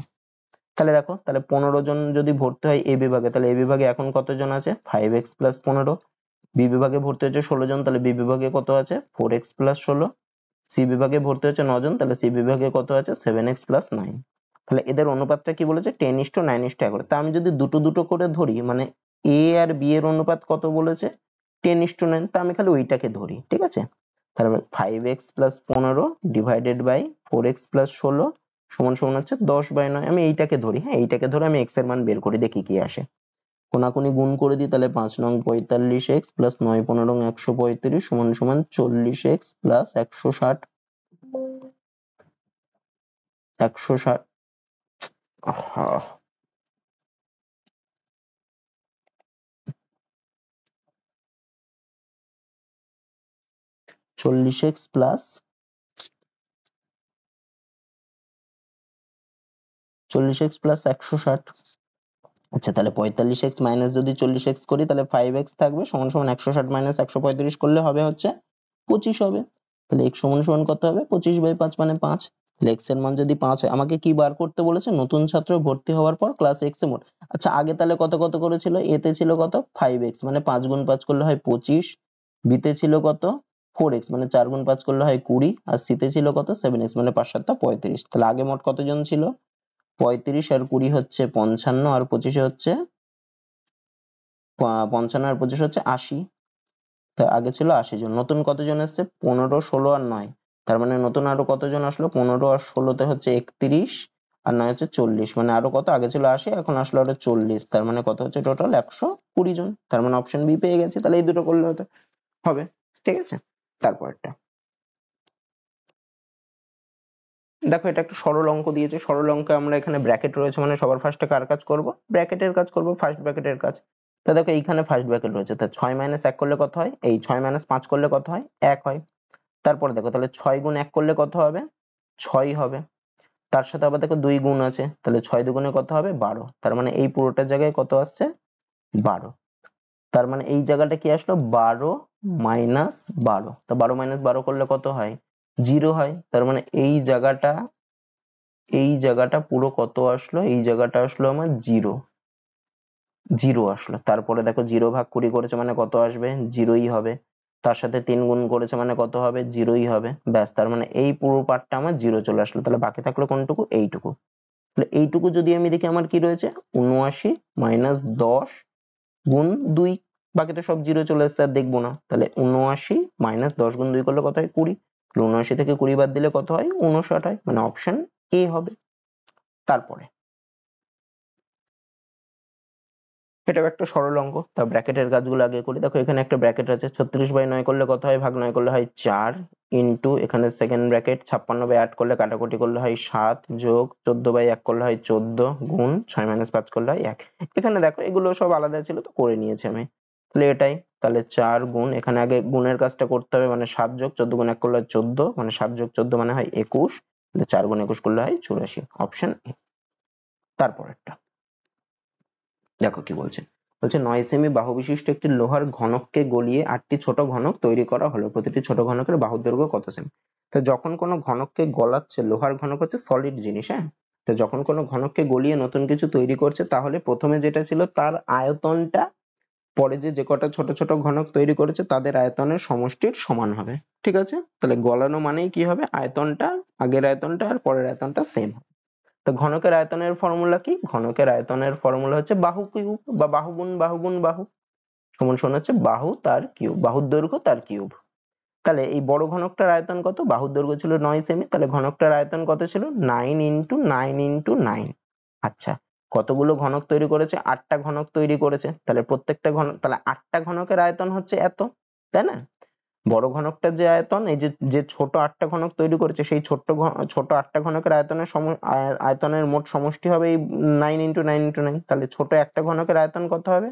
তাহলে দেখো, তাহলে 15 জন যদি ভর্তি হয় এ বিভাগে, তাহলে এ বিভাগে এখন কতজন আছে, 5x প্লাস 15। বি বিভাগে ভর্তি হচ্ছে 16 জন, তাহলে বি বিভাগে কত আছে, 4x প্লাস 16। সি বিভাগে ভর্তি হচ্ছে 9 জন, তাহলে সি বিভাগে কত আছে, 7x প্লাস 9। তাহলে এদের অনুপাতটা কি বলেছে, 10:9:11। তা আমি যদি দুটো দুটো করে ধরি, মানে এ আর বি এর অনুপাত কত বলেছে, 10:9, তা আমি খালি ওইটাকে ধরি। ঠিক আছে, তাহলে 5x plus 15 divided by 4x plus 16 সমান সমান হচ্ছে 10/9। আমি এইটাকে ধরি, হ্যাঁ এইটাকে ধরে আমি x এর মান বের করি, দেখি কি আসে। কোনাকুনি গুণ করে দিই, তাহলে 5 নং 45x প্লাস 9 15 135 সমান সমান 40x প্লাস 160। 160, 40x plus 160। আচ্ছা, তাহলে 45x মাইনাস যদি 40x করি, তাহলে 5x থাকবে, সমান সমান 160 মাইনাস 135 করলে হবে হচ্ছে 25 হবে। তাহলে x সমান সমান কত হবে, 25/5 মানে 5। তাহলে x এর মান যদি 5 হয়, আমাকে কি বার করতে বলেছে, নতুন ছাত্র ভর্তি হওয়ার পর ক্লাস x এ মোট। আচ্ছা, আগে তাহলে কত কত করেছিল, a তে ছিল কত 5x, মানে 5 গুণ 5 করলে হয় 25। b তে ছিল কত 4x, মানে 4 গুণ 5 করলে হয় 20। আর c তে ছিল কত 7x, মানে 5 7 35। তাহলে আগে মোট কতজন ছিল, 35, আর 20 হচ্ছে 55, আর 25 হচ্ছে 55, আর 25 হচ্ছে 80। তা আগে ছিল 80 জন, নতুন কতজন এসছে, 15, 16 আর 9। তার মানে নতুন আরো কতজন আসলো, 15 আর 16 তে হচ্ছে 31, আর 9 হচ্ছে 40, মানে আরো কত, আগে ছিল 80 এখন আসলো আরো 40, তার মানে কত হচ্ছে, টোটাল 120 জন। তার মানে অপশন বি পেয়ে গেছি। তাহলে এই দুটো করলে হতে হবে। ঠিক আছে, তারপরটা দেখো, এটা একটা সরল অঙ্ক দিয়েছে। সরল অঙ্কে আমরা এখানে ব্র্যাকেট রয়েছে, মানে সবার ফার্স্টে কার কাজ করব, ব্র্যাকেটের কাজ করব, ফার্স্ট ব্র্যাকেটের কাজ। তা দেখো এইখানে ফার্স্ট ব্র্যাকেট রয়েছে, তা 6 মাইনাস 1 করলে কত হয়, এই 6 মাইনাস 5 করলে কত হয়, 1 হয়। তারপরে দেখো, তাহলে 6 গুণ 1 করলে কত হবে, 6 হবে। তার সাথে আবার দেখো 2 গুণ আছে, তাহলে 6 দুগুণে কত হবে, 12। তার মানে এই পুরোটার জায়গায় কত আসছে, 12। তার মানে এই জায়গাটা কি আসলো, 12 মাইনাস 12। তা 12 মাইনাস 12 করলে কত হয়, 0 হয়। তার মানে এই জায়গাটা পুরো কত আসলো, এই জায়গাটা আসলো আমার 0, 0 আসলো। তারপরে দেখো 0 ভাগ 20 করেছে মানে কত আসবে, 0ই হবে। তার সাথে 3 গুণ করেছে মানে কত হবে, 0ই হবে। ব্যাস, তার মানে এই পুরো পার্টটা আমার 0 চলে আসলো। তাহলে বাকি থাকলো কোনটুকু, এইটুকু। তাহলে এইটুকু যদি আমি দেখি আমার কি রয়েছে, 79 মাইনাস 10 গুণ 2, বাকি তো সব 0 চলে এসেছে, আর দেখবো না। তাহলে 79 মাইনাস 10 গুণ 2 করলে কত হয়, 20। 79 থেকে 20 বাদ দিলে কত হয়, 59 হয়, মানে অপশন এ হবে। তারপরে এটাও একটা সরল অঙ্ক, তা ব্র্যাকেটের কাজগুলো আগে করি। দেখো এখানে একটা ব্র্যাকেট আছে, 36/9 করলে কত হয়, ভাগ 9 করলে হয় 4, ইন্টু এখানে সেকেন্ড ব্র্যাকেট 56/8 করলে কাটাকুটি করলে হয় 7, যোগ 14/1 করলে হয় 14, গুণ 6 - 5 করলে হয় 1। এখানে দেখো এগুলো সব আলাদা ছিল তো করে নিয়েছি আমি, তাহলে এটাই। তাহলে 4 গুণ, এখানে আগে গুণের কাজটা করতে হবে, মানে 7 যোগ 14 গুণ 1 করলে হয় 14, মানে 7 যোগ 14 মানে হয় 21, তাহলে 4 গুণ 21 করলে হয় 84, অপশন এ। তারপরেরটা দেখো কি বলছে, বলছে 9 সেমি বাহু বিশিষ্ট একটি লোহার ঘনককে গলিয়ে 8টি ছোট ঘনক তৈরি করা হলো, প্রতিটি ছোট ঘনকের বাহুর দৈর্ঘ্য কত সেমি। তো যখন কোনো ঘনককে গলাচ্ছে, লোহার ঘনক হচ্ছে সলিড জিনিস, হ্যাঁ, তো যখন কোনো ঘনককে গলিয়ে নতুন কিছু তৈরি করছে, তাহলে প্রথমে যেটা ছিল তার আয়তনটা পরে যে কটা ছোট ছোট ঘনক তৈরি করেছে তাদের আয়তনের সমষ্টির সমান হবে। ঠিক আছে, তাহলে গলানো মানেই কি হবে, আয়তনটা, আগের আয়তনটা আর পরের আয়তনটা সেম। তো ঘনকের আয়তনের ফর্মুলা কি, ঘনকের আয়তনের ফর্মুলা হচ্ছে বাহু কিউব বা বাহু গুণ বাহু গুণ বাহু, সমান সমান হচ্ছে বাহু তার কিউব, বাহুর দৈর্ঘ্য তার কিউব। তাহলে এই বড় ঘনকটার আয়তন কত, বাহুর দৈর্ঘ্য ছিল 9 সেমি, তাহলে ঘনকটার আয়তন কত ছিল, 9 ইন্টু 9 ইন্টু 9। আচ্ছা, কতগুলো ঘনক তৈরি করেছে, 8টা ঘনক তৈরি করেছে, তাহলে প্রত্যেকটা ঘনক, তাহলে 8টা ঘনকের আয়তন হচ্ছে এত, তাই না। বড় ঘনকটার যে আয়তন, এই যে ছোট 8টা ঘনক তৈরি করেছে, সেই ছোট 8টা ঘনকের আয়তনের আয়তনের মোট সমষ্টি হবে এই 9 ইন্টু 9 ইন্টু 9। তাহলে ছোট একটা ঘনকের আয়তন কত হবে,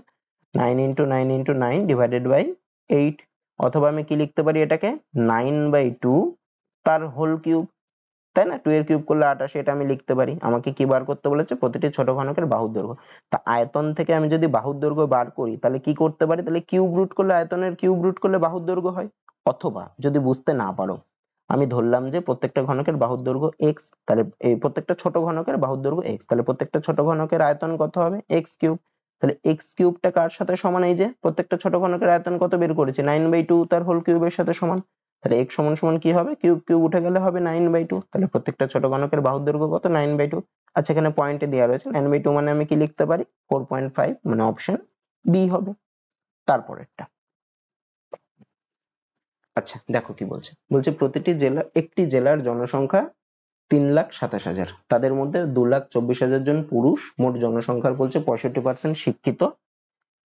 9 ইন্টু 9 ইন্টু 9 ডিভাইডেড বাই 8। অথবা আমি কি লিখতে পারি এটাকে, 9/2 তার হোল কিউব, তাই না, 2 এর কিউব করলে 28, এটা আমি লিখতে পারি। আমাকে কি বার করতে বলেছে, প্রতিটি ছোট ঘনকের বাহুর দৈর্ঘ্য। তা আয়তন থেকে আমি যদি বাহুর দৈর্ঘ্য বার করি, তাহলে কি করতে পারি, তাহলে কিউব রুট করলে, আয়তনের কিউব রুট করলে বাহুর দৈর্ঘ্য হয়। অথবা যদি বুঝতে না পারো, আমি ধরলাম যে প্রত্যেকটা ঘনকের বাহুর দৈর্ঘ্য x, তাহলে এই প্রত্যেকটা ছোট ঘনকের বাহুর দৈর্ঘ্য x, তাহলে প্রত্যেকটা ছোট ঘনকের আয়তন কত হবে, x কিউব। তাহলে x কিউবটা কার সাথে সমান, এই যে প্রত্যেকটা ছোট ঘনকের আয়তন কত বের করেছি, 9/2 তার হোল কিউবের সাথে সমান। তাহলে x সমান সমান কি হবে, কিউব কিউব উঠে গেলে হবে 9/2, তাহলে প্রত্যেকটা ছোট ঘনকের বাহুর দৈর্ঘ্য কত, 9/2। আচ্ছা, এখানে পয়েন্টে দেওয়া রয়েছে 9/2, মানে আমি কি লিখতে পারি, 4.5, মানে অপশন বি হবে। তারপরেরটা, আচ্ছা দেখো কি বলছে, বলছে প্রতিটি জেলা, একটি জেলার জনসংখ্যা 3,27,000, তাদের মধ্যে 2,24,000 জন পুরুষ, মোট জনসংখ্যার বলছে 65% শিক্ষিত,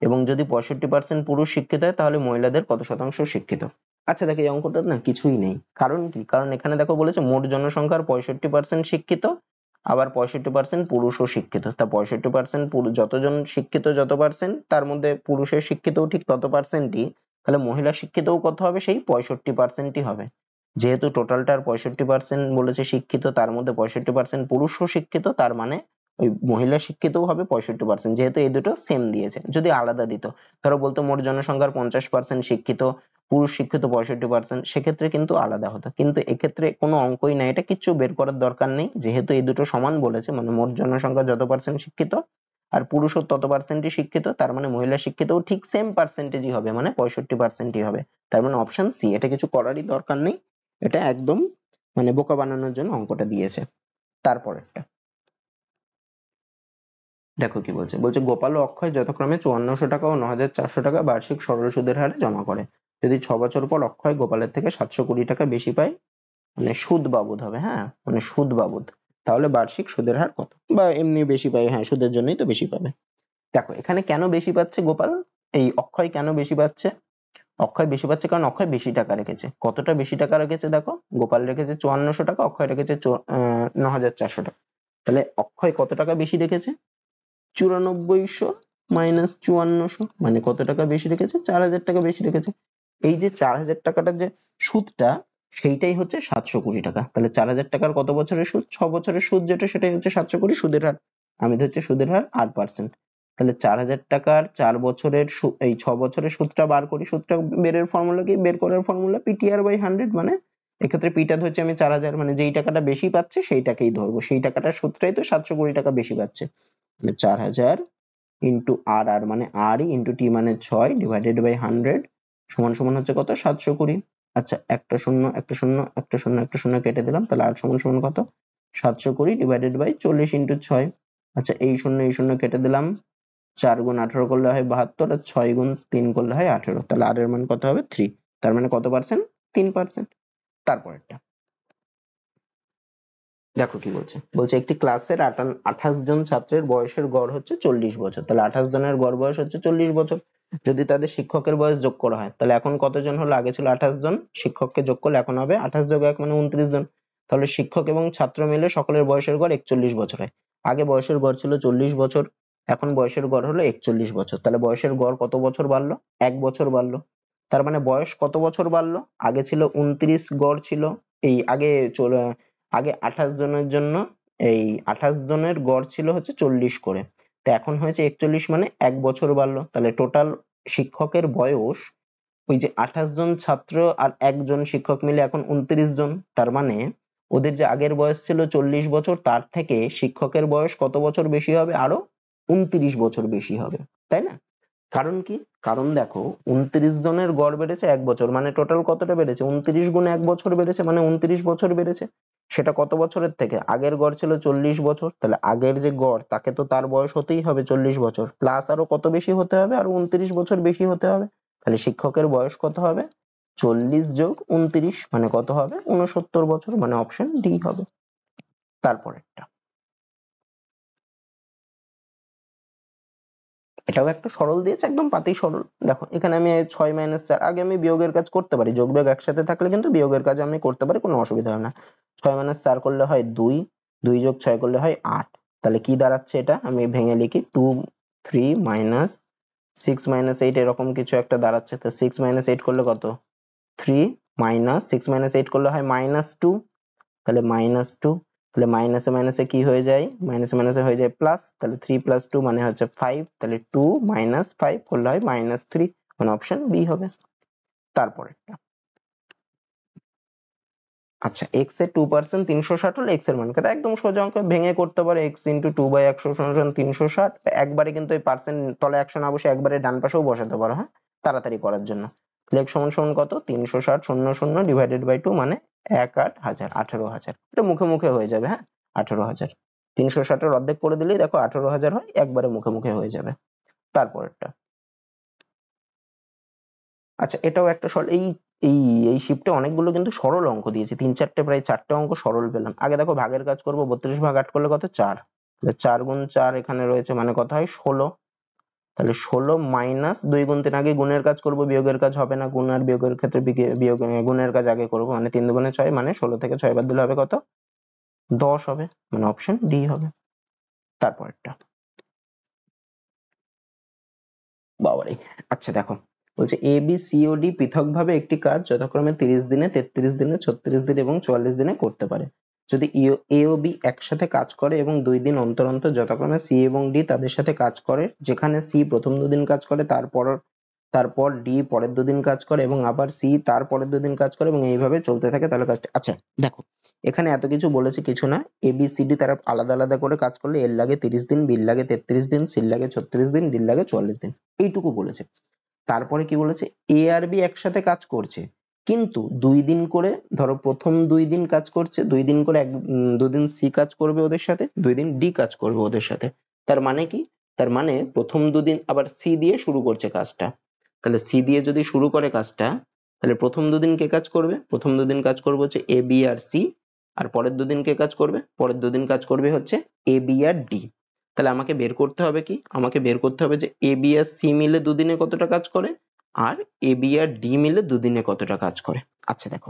এবং যদি 65% পুরুষ শিক্ষিত হয় তাহলে মহিলাদের কত শতাংশ শিক্ষিত। আচ্ছা দেখো এই অঙ্কটা না কিছুই নেই, কারণ কি, কারণ এখানে দেখো বলেছে মোট জনসংখ্যার 65% শিক্ষিত, আবার 65% পুরুষও শিক্ষিত। তা 65% যতজন শিক্ষিত যত পার্সেন্ট, তার মধ্যে পুরুষের শিক্ষিতও ঠিক তত পার্সেন্টই, তাহলে মহিলা শিক্ষিতও কত হবে, সেই 65%ই হবে। যেহেতু টোটালটার 65% বলেছে শিক্ষিত, তার মধ্যে 65% পুরুষও শিক্ষিত, তার মানে ওই মহিলা শিক্ষিতও হবে 65%, যেহেতু এই দুটো সেম দিয়েছে। যদি আলাদা দিত, ধরো বলতো মোট জনসংখ্যার 50% শিক্ষিত, পুরুষ শিক্ষিত 65%, সেক্ষেত্রে কিন্তু আলাদা হতো, কিন্তু এক্ষেত্রে কোনো অঙ্কই নাই, এটা কিচ্ছু বের করার দরকার নেই, যেহেতু এই দুটো সমান বলেছে, মানে মোট জনসংখ্যা যত পার্সেন্ট শিক্ষিত আর পুরুষও তত পার্সেন্টই শিক্ষিত, তার মানে মহিলা শিক্ষিতও ঠিক সেম পার্সেন্টেজই হবে, মানে 65%ই হবে। তার মানে অপশন সি, এটা কিছু করারই দরকার নেই, এটা একদম মানে বোকা বানানোর জন্য অঙ্কটা দিয়েছে। তারপরেরটা দেখো কি বলছে, বলছে গোপাল ও অক্ষয় যথাক্রমে 5400 টাকা ও 9400 টাকা বার্ষিক সরল সুদের হারে জমা করে। যদি 6 বছর পর অক্ষয় গোপালের থেকে 720 টাকা বেশি পায়, মানে সুদ বাবদ হবে, হ্যাঁ, মানে সুদ বাবদ, তাহলে বার্ষিক সুদের হার কত, বা এমনি বেশি পায়, হ্যাঁ সুদের জন্যই তো বেশি পাবে। দেখো এখানে কেন বেশি পাচ্ছে গোপাল, এই অক্ষয় কেন বেশি পাচ্ছে, অক্ষয় বেশি পাচ্ছে কারণ অক্ষয় বেশি টাকা রেখেছে। কতটা বেশি টাকা রেখেছে, দেখো গোপাল রেখেছে 5400 টাকা, অক্ষয় রেখেছে 9400 টাকা, তাহলে অক্ষয় কত টাকা বেশি রেখেছে, 9400 মাইনাস 5400, মানে কত টাকা বেশি রেখেছে, 4000 টাকা বেশি রেখেছে। এই যে 4000 টাকাটার যে সুদটা, সেইটাই হচ্ছে 720 টাকা। তাহলে 4000 টাকার কত বছরের সুদ, 6 বছরের সুদ যেটা, সেটাই হচ্ছে 720 সুদের হার। আমি ধরছি সুদের হার 8%। তাহলে 4000 টাকার 4 বছরের এই 6 বছরের সুদটা বার করি, সুদটা বেরের ফর্মুলা কি, বের করার ফর্মুলা PTR/100, মানে এক্ষেত্রে পিটা ধরছি আমি 4000, মানে যেই টাকাটা বেশি পাচ্ছে সেইটাকেই ধরবো, সেই টাকাটার সুদটাই তো 720 টাকা বেশি পাচ্ছে। 4000 ইন্টু আর, আর মানে আর ইন্টু টি মানে 6 ডিভাইডেড বাই 100, সমান সমান হচ্ছে কত 720। আচ্ছা একটা শূন্য একটা শূন্য একটা শূন্য একটা শূন্য কেটে দিলাম, তাহলে 8 সমান সমান কত 720 ডিভাইডেড বাই 40 ইন্টু 6। আচ্ছা এই শূন্য কেটে দিলাম, 4 গুণ 18 করলে হয় 72, আর 6 গুণ 3 করলে হয় 18, তাহলে আর এর মান কত হবে 3। তার মানে কত পার্সেন্ট 3%। তারপরেরটা দেখো কি বলছে, বলছে একটি ক্লাসের 28 জন ছাত্রের বয়সের গড় হচ্ছে 40 বছর, তাহলে 28 জনের গড় বয়স হচ্ছে 40 বছর। যদি তাদের শিক্ষকের বয়স যোগ করা হয়, তাহলে এখন কতজন হলো, আগে ছিল 28 জন, শিক্ষককে যোগ করলে এখন হবে 28 যোগ 1 মানে 29 জন। তাহলে শিক্ষক এবং ছাত্র মিলে সকলের বয়সের গড় 41 বছর হয়। আগে বয়সের গড় ছিল 40 বছর, এখন বয়সের গড় হলো 41 বছর, তাহলে বয়সের গড় কত বছর বাড়লো, 1 বছর বাড়লো। তার মানে বয়স কত বছর বাড়লো, আগে ছিল 29 গড় ছিল, এই আগে 28 জনের জন্য এই 28 জনের গড় ছিল হচ্ছে 40 করে, তো এখন হয়েছে 41, মানে 1 বছর বাড়লো। তাহলে টোটাল শিক্ষকের বয়স, ওই যে 28 জন ছাত্র আর একজন শিক্ষক মিলে এখন 29 জন, তার মানে ওদের যে আগের বয়স ছিল 40 বছর, তার থেকে শিক্ষকের বয়স কত বছর বেশি হবে, আরো 29 বছর বেশি হবে, তাই না? কারণ কি, কারণ দেখো 29 জনের গড় বেড়েছে 1 বছর, মানে টোটাল কতটা বেড়েছে, 29 গুণ 1 বছর বেড়েছে, মানে 29 বছর বেড়েছে। সেটা কত বছরের থেকে, আগের গড় ছিল 40 বছর, তাহলে আগের যে গড় তাকে তো তার বয়স হতেই হবে 40 বছর, প্লাস আরো কত বেশি হতে হবে, আরো 29 বছর বেশি হতে হবে। তাহলে শিক্ষকের বয়স কত হবে, 40 যোগ 29 মানে কত হবে 69 বছর, মানে অপশন ডি হবে। তারপরেরটা এটাও একটা সরল দিয়েছে, একদম পাতি সরল। দেখো এখানে আমি 6 মাইনাস 4, আগে আমি বিয়োগের কাজ করতে পারি, যোগ বিয়োগ একসাথে থাকলে কিন্তু বিয়োগের কাজ আমি করতে পারি, কোনো অসুবিধা হয় না। 6 মাইনাস 4 করলে হয় 2, 2 যোগ 6 করলে হয় 8। তাহলে কি দাঁড়াচ্ছে, এটা আমি ভেঙে লিখি 2 3 মাইনাস 6 মাইনাস 8 এরকম কিছু একটা দাঁড়াচ্ছে। তো 6 মাইনাস 8 করলে কত 3, মাইনাস 6 মাইনাস 8 করলে হয় -2, তাহলে -2, তাহলে মাইনাসে মাইনাসে কি হয়ে যায়, মাইনাসে মাইনাসে হয়ে যায় প্লাস, তাহলে 3 প্লাস 2 মানে হচ্ছে 5, তাহলে 2 মাইনাস 5 করলে হয় -3, মানে অপশন বি হবে। তারপরেরটা আচ্ছা x এর 2% 360 হলে x এর মান কত, একদম সোজা অঙ্ক, ভেঙে করতে পারে, x ইনটু 2/100 সমান 360। একবারে কিন্তু এই পার্সেন্ট তলে 100 না বসে একবারে ডান পাশেও বসাতে পারো, হ্যাঁ, তাড়াতাড়ি করার জন্য। তাহলে x সমান সমান কত 360 শূন্য শূন্য ডিভাইডেড বাই 2 মানে 18,000, 18,000, এটা মুখে মুখে হয়ে যাবে, হ্যাঁ 18,000। 360 এর অর্ধেক করে দিলেই দেখো 18,000 হয়, একবারে মুখে মুখে হয়ে যাবে। তারপরেরটা আচ্ছা এটাও একটা সরল, এই এই এই শিফটে অনেকগুলো কিন্তু সরল অঙ্ক দিয়েছে, 3-4টে প্রায় 4টে অঙ্ক সরল পেলাম। আগে দেখো ভাগের কাজ করব, 32 ভাগ 8 করলে কত 4, তাহলে 4 গুণ 4 এখানে রয়েছে, মানে কত হয় 16। তাহলে 16 মাইনাস 2 গুণ 3, আগে গুণের কাজ করব, বিয়োগের কাজ হবে না, গুণ আর বিয়োগের ক্ষেত্রে বিয়োগ গুণের কাজ আগে করব, মানে 3 দুগুণে 6, মানে 16 থেকে 6 বাদ দিলে হবে কত 10 হবে, মানে অপশন ডি হবে। তারপরেরটা বাবারে, আচ্ছা দেখো বলছে A B C O D পৃথকভাবে একটি কাজ যথাক্রমে 30 দিনে 33 দিনে 36 দিন এবং 44 দিনে করতে পারে। যদি এ ও বি একসাথে কাজ করে এবং 2 দিন অন্তর অন্তর যথাক্রমে সি এবং ডি তাদের সাথে কাজ করে, যেখানে সি প্রথম 2 দিন কাজ করে, তারপর ডি পরের 2 দিন কাজ করে এবং আবার সি তার পরের 2 দিন কাজ করে এবং এইভাবে চলতে থাকে, তাহলে কাজটা আচ্ছা দেখো এখানে এত কিছু বলেছে কিছু না, এ বি সি ডি তারা আলাদা আলাদা করে কাজ করলে এর লাগে 30 দিন, বির লাগে 33 দিন, সির লাগে 36 দিন, ডির লাগে 44 দিন, এইটুকু বলেছে। তারপরে কি বলেছে, এ আর বি একসাথে কাজ করছে, কিন্তু 2 দিন করে, ধরো প্রথম 2 দিন কাজ করছে, 2 দিন করে 2 দিন সি কাজ করবে ওদের সাথে, 2 দিন ডি কাজ করবে ওদের সাথে। তার মানে কি, তার মানে প্রথম 2 দিন আবার সি দিয়ে শুরু করছে কাজটা, তাহলে সি দিয়ে যদি শুরু করে কাজটা, তাহলে প্রথম 2 দিন কে কাজ করবে, প্রথম 2 দিন কাজ করবে হচ্ছে এ বি আর সি, আর পরের 2 দিন কে কাজ করবে, পরের 2 দিন কাজ করবে হচ্ছে এ বি আর ডি। তাহলে আমাকে বের করতে হবে কি, আমাকে বের করতে হবে যে এ বি আর সি মিলে 2 দিনে কতটা কাজ করে, আর এ বি আর ডি মিলে 2 দিনে কতটা কাজ করে। আচ্ছা দেখো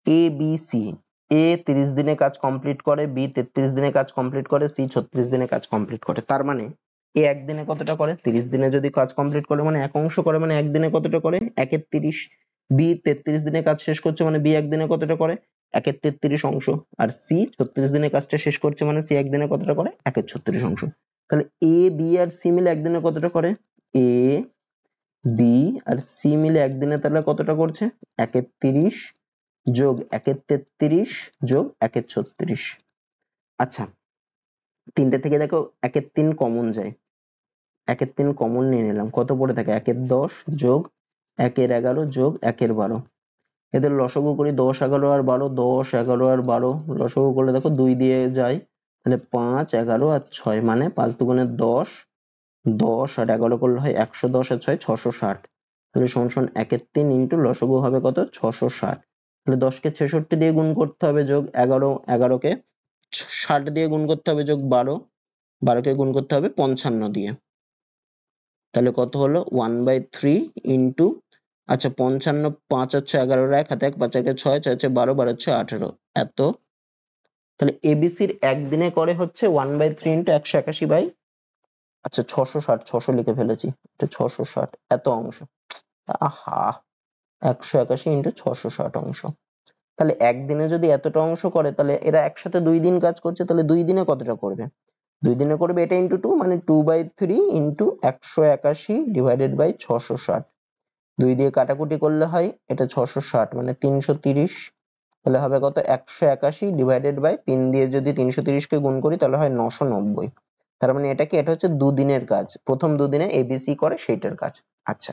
এ বি সি, এ 30 দিনে কাজ কমপ্লিট করে, বি 33 দিনে কাজ কমপ্লিট করে, সি 36 দিনে কাজ কমপ্লিট করে, তার মানে এ একদিনে কতটা করে, 30 দিনে যদি কাজ কমপ্লিট করে মানে এক অংশ করে, মানে একদিনে কতটা করে 1/30। বি 33 দিনে কাজ শেষ করছে মানে বি একদিনে কতটা করে 1/33 অংশ, আর সি 36 দিনে কাজটা শেষ করছে মানে সি একদিনে কতটা করে 1/36 অংশ। তাহলে এ বি আর সি মিলে একদিনে কতটা করে, এ বি আর সি মিলে একদিনে তাহলে কতটা করছে 1/30 যোগ 1/33 যোগ 1/36। আচ্ছা 3টে থেকে দেখো 1/3 কমন যায়, 1/3 কমন নিয়ে নিলাম, কত পড়ে থাকে 1/10 যোগ 1 এর 11 যোগ 1 এর 12, এদের লসাগু করি 10 11 আর 12, 10 11 আর 12 লসাগু করলে দেখো 2 দিয়ে যায়, তাহলে 5 11 আর 6 মানে 5 দুগুণে 10, 10 আর 11 করলে হয় 110 আর 6 660, তাহলে সমান 1 এর 3 ইন্টু লসাগু হবে কত 660, তাহলে 10 কে 66 দিয়ে গুণ করতে হবে যোগ 11, 11 কে 60 দিয়ে গুণ করতে হবে যোগ 12, 12 কে গুণ করতে হবে 55 দিয়ে, তাহলে কত হলো 1/3 ইন্টু, আচ্ছা 55, 5 হচ্ছে 11, 1 হাতে 1, 5 একে 6, 6 হচ্ছে 12, 12 হচ্ছে 18, এত, তাহলে এবিসির একদিনে করে হচ্ছে 1/3 ইন্টু 181 বাই, আচ্ছা 660, 600 লিখে ফেলেছি, এটা 660 এত অংশ, আহা 181 ইন্টু 660 অংশ। তাহলে একদিনে যদি এতটা অংশ করে তাহলে এরা একসাথে 2 দিন কাজ করছে, তাহলে 2 দিনে কতটা করবে, 2 দিনে করবে এটা ইন্টু 2 মানে 2/3 ইন্টু 181 ডিভাইডেড বাই 660, 2 দিয়ে কাটাকুটি করলে হয় এটা 660 মানে 330, তাহলে হবে কত 181 ডিভাইডেড বাই 3 দিয়ে যদি 330 কে গুণ করি তাহলে হয় 990, তার মানে এটা কি, এটা হচ্ছে 2 দিনের কাজ, প্রথম 2 দিনে এবিসি করে সেইটার কাজ। আচ্ছা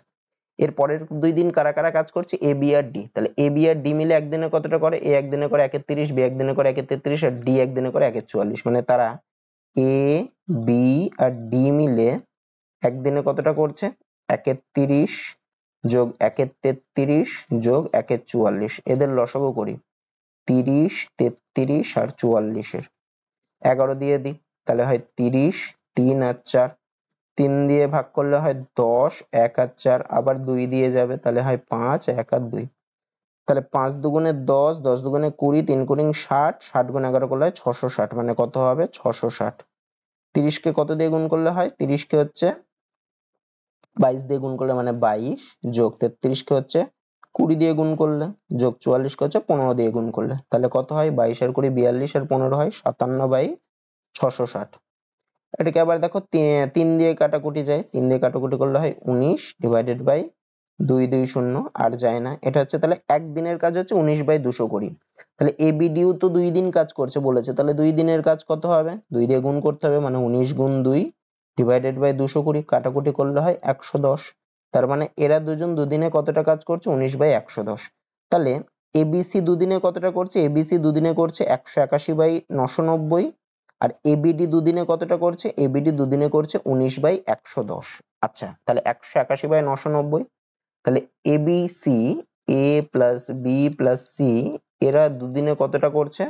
এর পরের 2 দিন কারা কারা কাজ করছে, এ বি আর ডি, তাহলে এ বি আর ডি মিলে একদিনে কতটা করে, এ একদিনে করে 1/30, বি একদিনে করে 1/33 আর ডি একদিনে করে 1/44, মানে তারা এ বি আর ডি মিলে একদিনে কতটা করছে 1/30 যোগ 1/33 যোগ 1/44, এদের লসাগু করি 30, 33 আর 44 এর 11 দিয়ে দিই, তাহলে হয় 30, 3 আর 4, 3 দিয়ে ভাগ করলে হয় 10, 1 আর 4, আবার 2 দিয়ে যাবে, তাহলে হয় 5, 1 আর 2, তাহলে 5 দুগুণে 10, 10 দুগুণে 20, 3 কুড়ি 60, 60 গুণ 11 করলে হয় 660, মানে কত হবে 660, 30 কে কত দিয়ে গুণ করলে হয়, 30 কে হচ্ছে 22 দিয়ে গুণ করলে মানে 22, যোগ 33 কে হচ্ছে 20 দিয়ে গুণ করলে, যোগ 44 কে হচ্ছে 15 দিয়ে গুণ করলে, তাহলে কত হয় 22 আর 20 42 আর 15 হয় 57/660, এটাকে আবার দেখো 3 দিয়ে কাটাকুটি যায়, 3 দিয়ে কাটাকুটি করলে হয় 19 ডিভাইডেড বাই 220 আর যায় না, এটা হচ্ছে তাহলে একদিনের কাজ হচ্ছে 19/200 করি, তাহলে এবিডিও তো 2 দিন কাজ করছে বলেছে, তাহলে 2 দিনের কাজ কত হবে, 2 দিয়ে গুণ করতে হবে মানে 19 গুণ 2 ডিভাইডেড বাই 200 করি, কাটাকুটি করলে হয় 110, তার মানে এরা দুজন দুদিনে কতটা কাজ করছে 19/110, তাহলে এবিসি দুদিনে কতটা করছে, এবিসি দুদিনে করছে 181/990, আর এবিডি দুদিনে কতটা করছে, এবিডি দুদিনে করছে 19/110, আচ্ছা তাহলে 181/990, তাহলে এবিসি এ প্লাস বি প্লাস সি এরা দুদিনে কতটা করছে,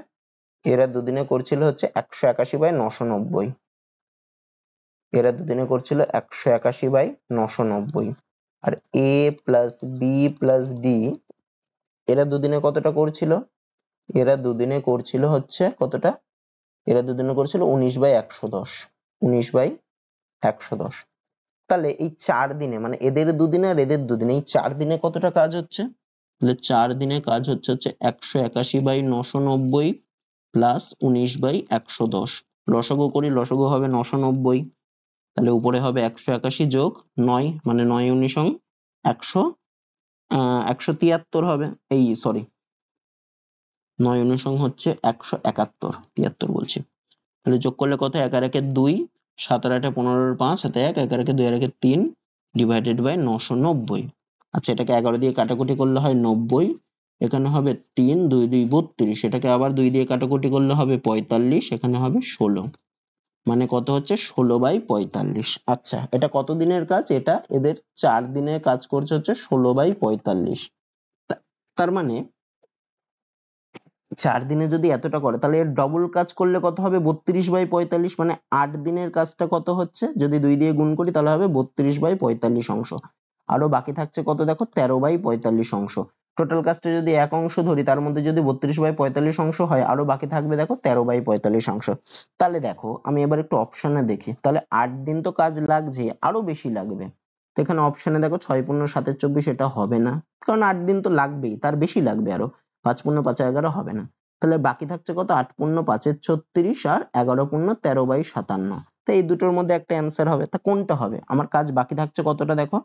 এরা দুদিনে করছিল হচ্ছে 181/990, এরা দুদিনে করছিল 181/990, আর এ প্লাস বি প্লাস ডি এরা দুদিনে কতটা করছিল, এরা দুদিনে করছিল হচ্ছে কতটা, এরা দুদিনে করছিল 19/110, 19/110, তাহলে এই 4 দিনে মানে এদের দুদিনে আর এদের দুদিনে এই 4 দিনে কতটা কাজ হচ্ছে, তাহলে 4 দিনে কাজ হচ্ছে 181/990 প্লাস 19/110, লসাগু করি লসাগু হবে 990, তাহলে উপরে হবে 181 যোগ 9 মানে 9 19 100, 173 হবে, এই সরি 9 19 হচ্ছে 171, 73 বলছি, তাহলে যোগ করলে কত 1 আর 1 2, 7 আর 8 15 আর 5 হাতে 1, 1 আর 1 2 আর 1 3 ডিভাইডেড বাই 990, আচ্ছা এটাকে 11 দিয়ে কাটাকুটি করলে হয় 90, এখানে হবে 3 2 2 32, এটাকে আবার 2 দিয়ে কাটাকুটি করলে হবে 45, এখানে হবে 16, মানে কত হচ্ছে 16/45, আচ্ছা এটা কত দিনের কাজ, এটা এদের 4 দিনের কাজ করছে হচ্ছে 16/45, তার মানে 4 দিনে যদি এতটা করে তাহলে এর ডবল কাজ করলে কত হবে 32/45, মানে 8 দিনের কাজটা কত হচ্ছে, যদি 2 দিয়ে গুণ করি তাহলে হবে 32/45 অংশ, আরো বাকি থাকছে কত দেখো 13/45 অংশ, টোটাল কাজটা যদি এক অংশ ধরি তার মধ্যে যদি 32/45 অংশ হয় আরো বাকি থাকবে দেখো 13/45 অংশ, তাহলে দেখো আমি এবার একটু অপশনে দেখি, তাহলে 8 দিন তো কাজ লাগছে আরো বেশি লাগবে, তো এখানে অপশনে দেখো 6 পূর্ণ 7 24 এটা হবে না, কারণ 8 দিন তো লাগবেই, তার বেশি লাগবে আরো, 5 পূর্ণ 5 11 হবে না, তাহলে বাকি থাকছে কত 8 পূর্ণ 5 36 আর 11 পূর্ণ 13/57, তো এই দুটোর মধ্যে একটা অ্যান্সার হবে, তা কোনটা হবে, আমার কাজ বাকি থাকছে কতটা দেখো,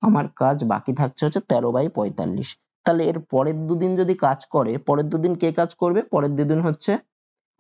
আমার কাজ বাকি থাকছে হচ্ছে 13/45, তাহলে এর পরের দুদিন যদি কাজ করে, পরের দুদিন কে কাজ করবে, পরের দুদিন হচ্ছে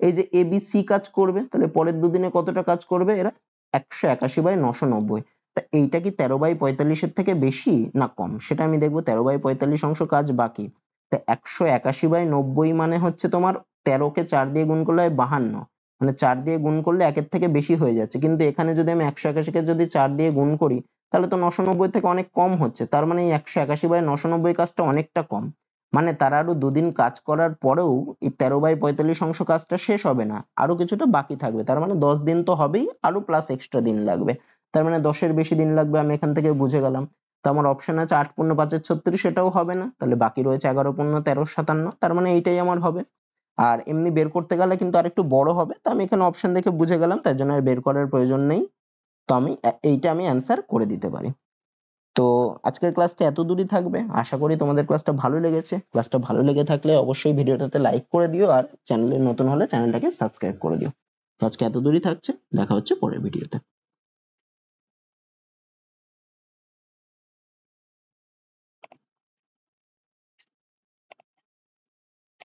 এই যে এবিসি কাজ করবে, তাহলে পরের দুদিনে কতটা কাজ করবে এরা 181/990, তা এইটা কি 13/45 থেকে বেশি না কম সেটা আমি দেখবো। 13/45 অংশ কাজ বাকি। তা 181/90 মানে হচ্ছে তোমার 13 কে 4 দিয়ে গুণ করলে হয় 52, মানে 4 দিয়ে গুণ করলে একের থেকে বেশি হয়ে যাচ্ছে। কিন্তু এখানে যদি আমি 181 কে যদি 4 দিয়ে গুণ করি তাহলে তো 990 থেকে অনেক কম হচ্ছে। তার মানে এই 181/990 কাজটা অনেকটা কম। মানে তারা আরো দুদিন কাজ করার পরেও এই 13/45 অংশ কাজটা শেষ হবে না, আরো কিছুটা বাকি থাকবে। তার মানে 10 দিন তো হবেই, আরো প্লাস এক্সট্রা দিন লাগবে। তার মানে 10 এর বেশি দিন লাগবে, আমি এখান থেকে বুঝে গেলাম। তো আমার অপশন আছে 8 পূর্ণ 5 36, এটাও হবে না। তাহলে বাকি রয়েছে 11 পূর্ণ 13 57, তার মানে এইটাই আমার হবে। আর এমনি বের করতে গেলে কিন্তু আরেকটু বড় হবে, তো আমি এখানে অপশন দেখে বুঝে গেলাম, তার জন্য আর বের করার প্রয়োজন নেই। তো আমি এইটা আমি অ্যান্সার করে দিতে পারি। তো আজকের ক্লাসটা এত দূরই থাকবে। আশা করি তোমাদের ক্লাসটা ভালো লেগেছে। ক্লাসটা ভালো লেগে থাকলে অবশ্যই ভিডিওটাতে লাইক করে দিও, আর চ্যানেলে নতুন হলে চ্যানেলটাকে সাবস্ক্রাইব করে দিও। তো আজকে এত দূরই থাকছে, দেখা হচ্ছে পরের ভিডিওতে।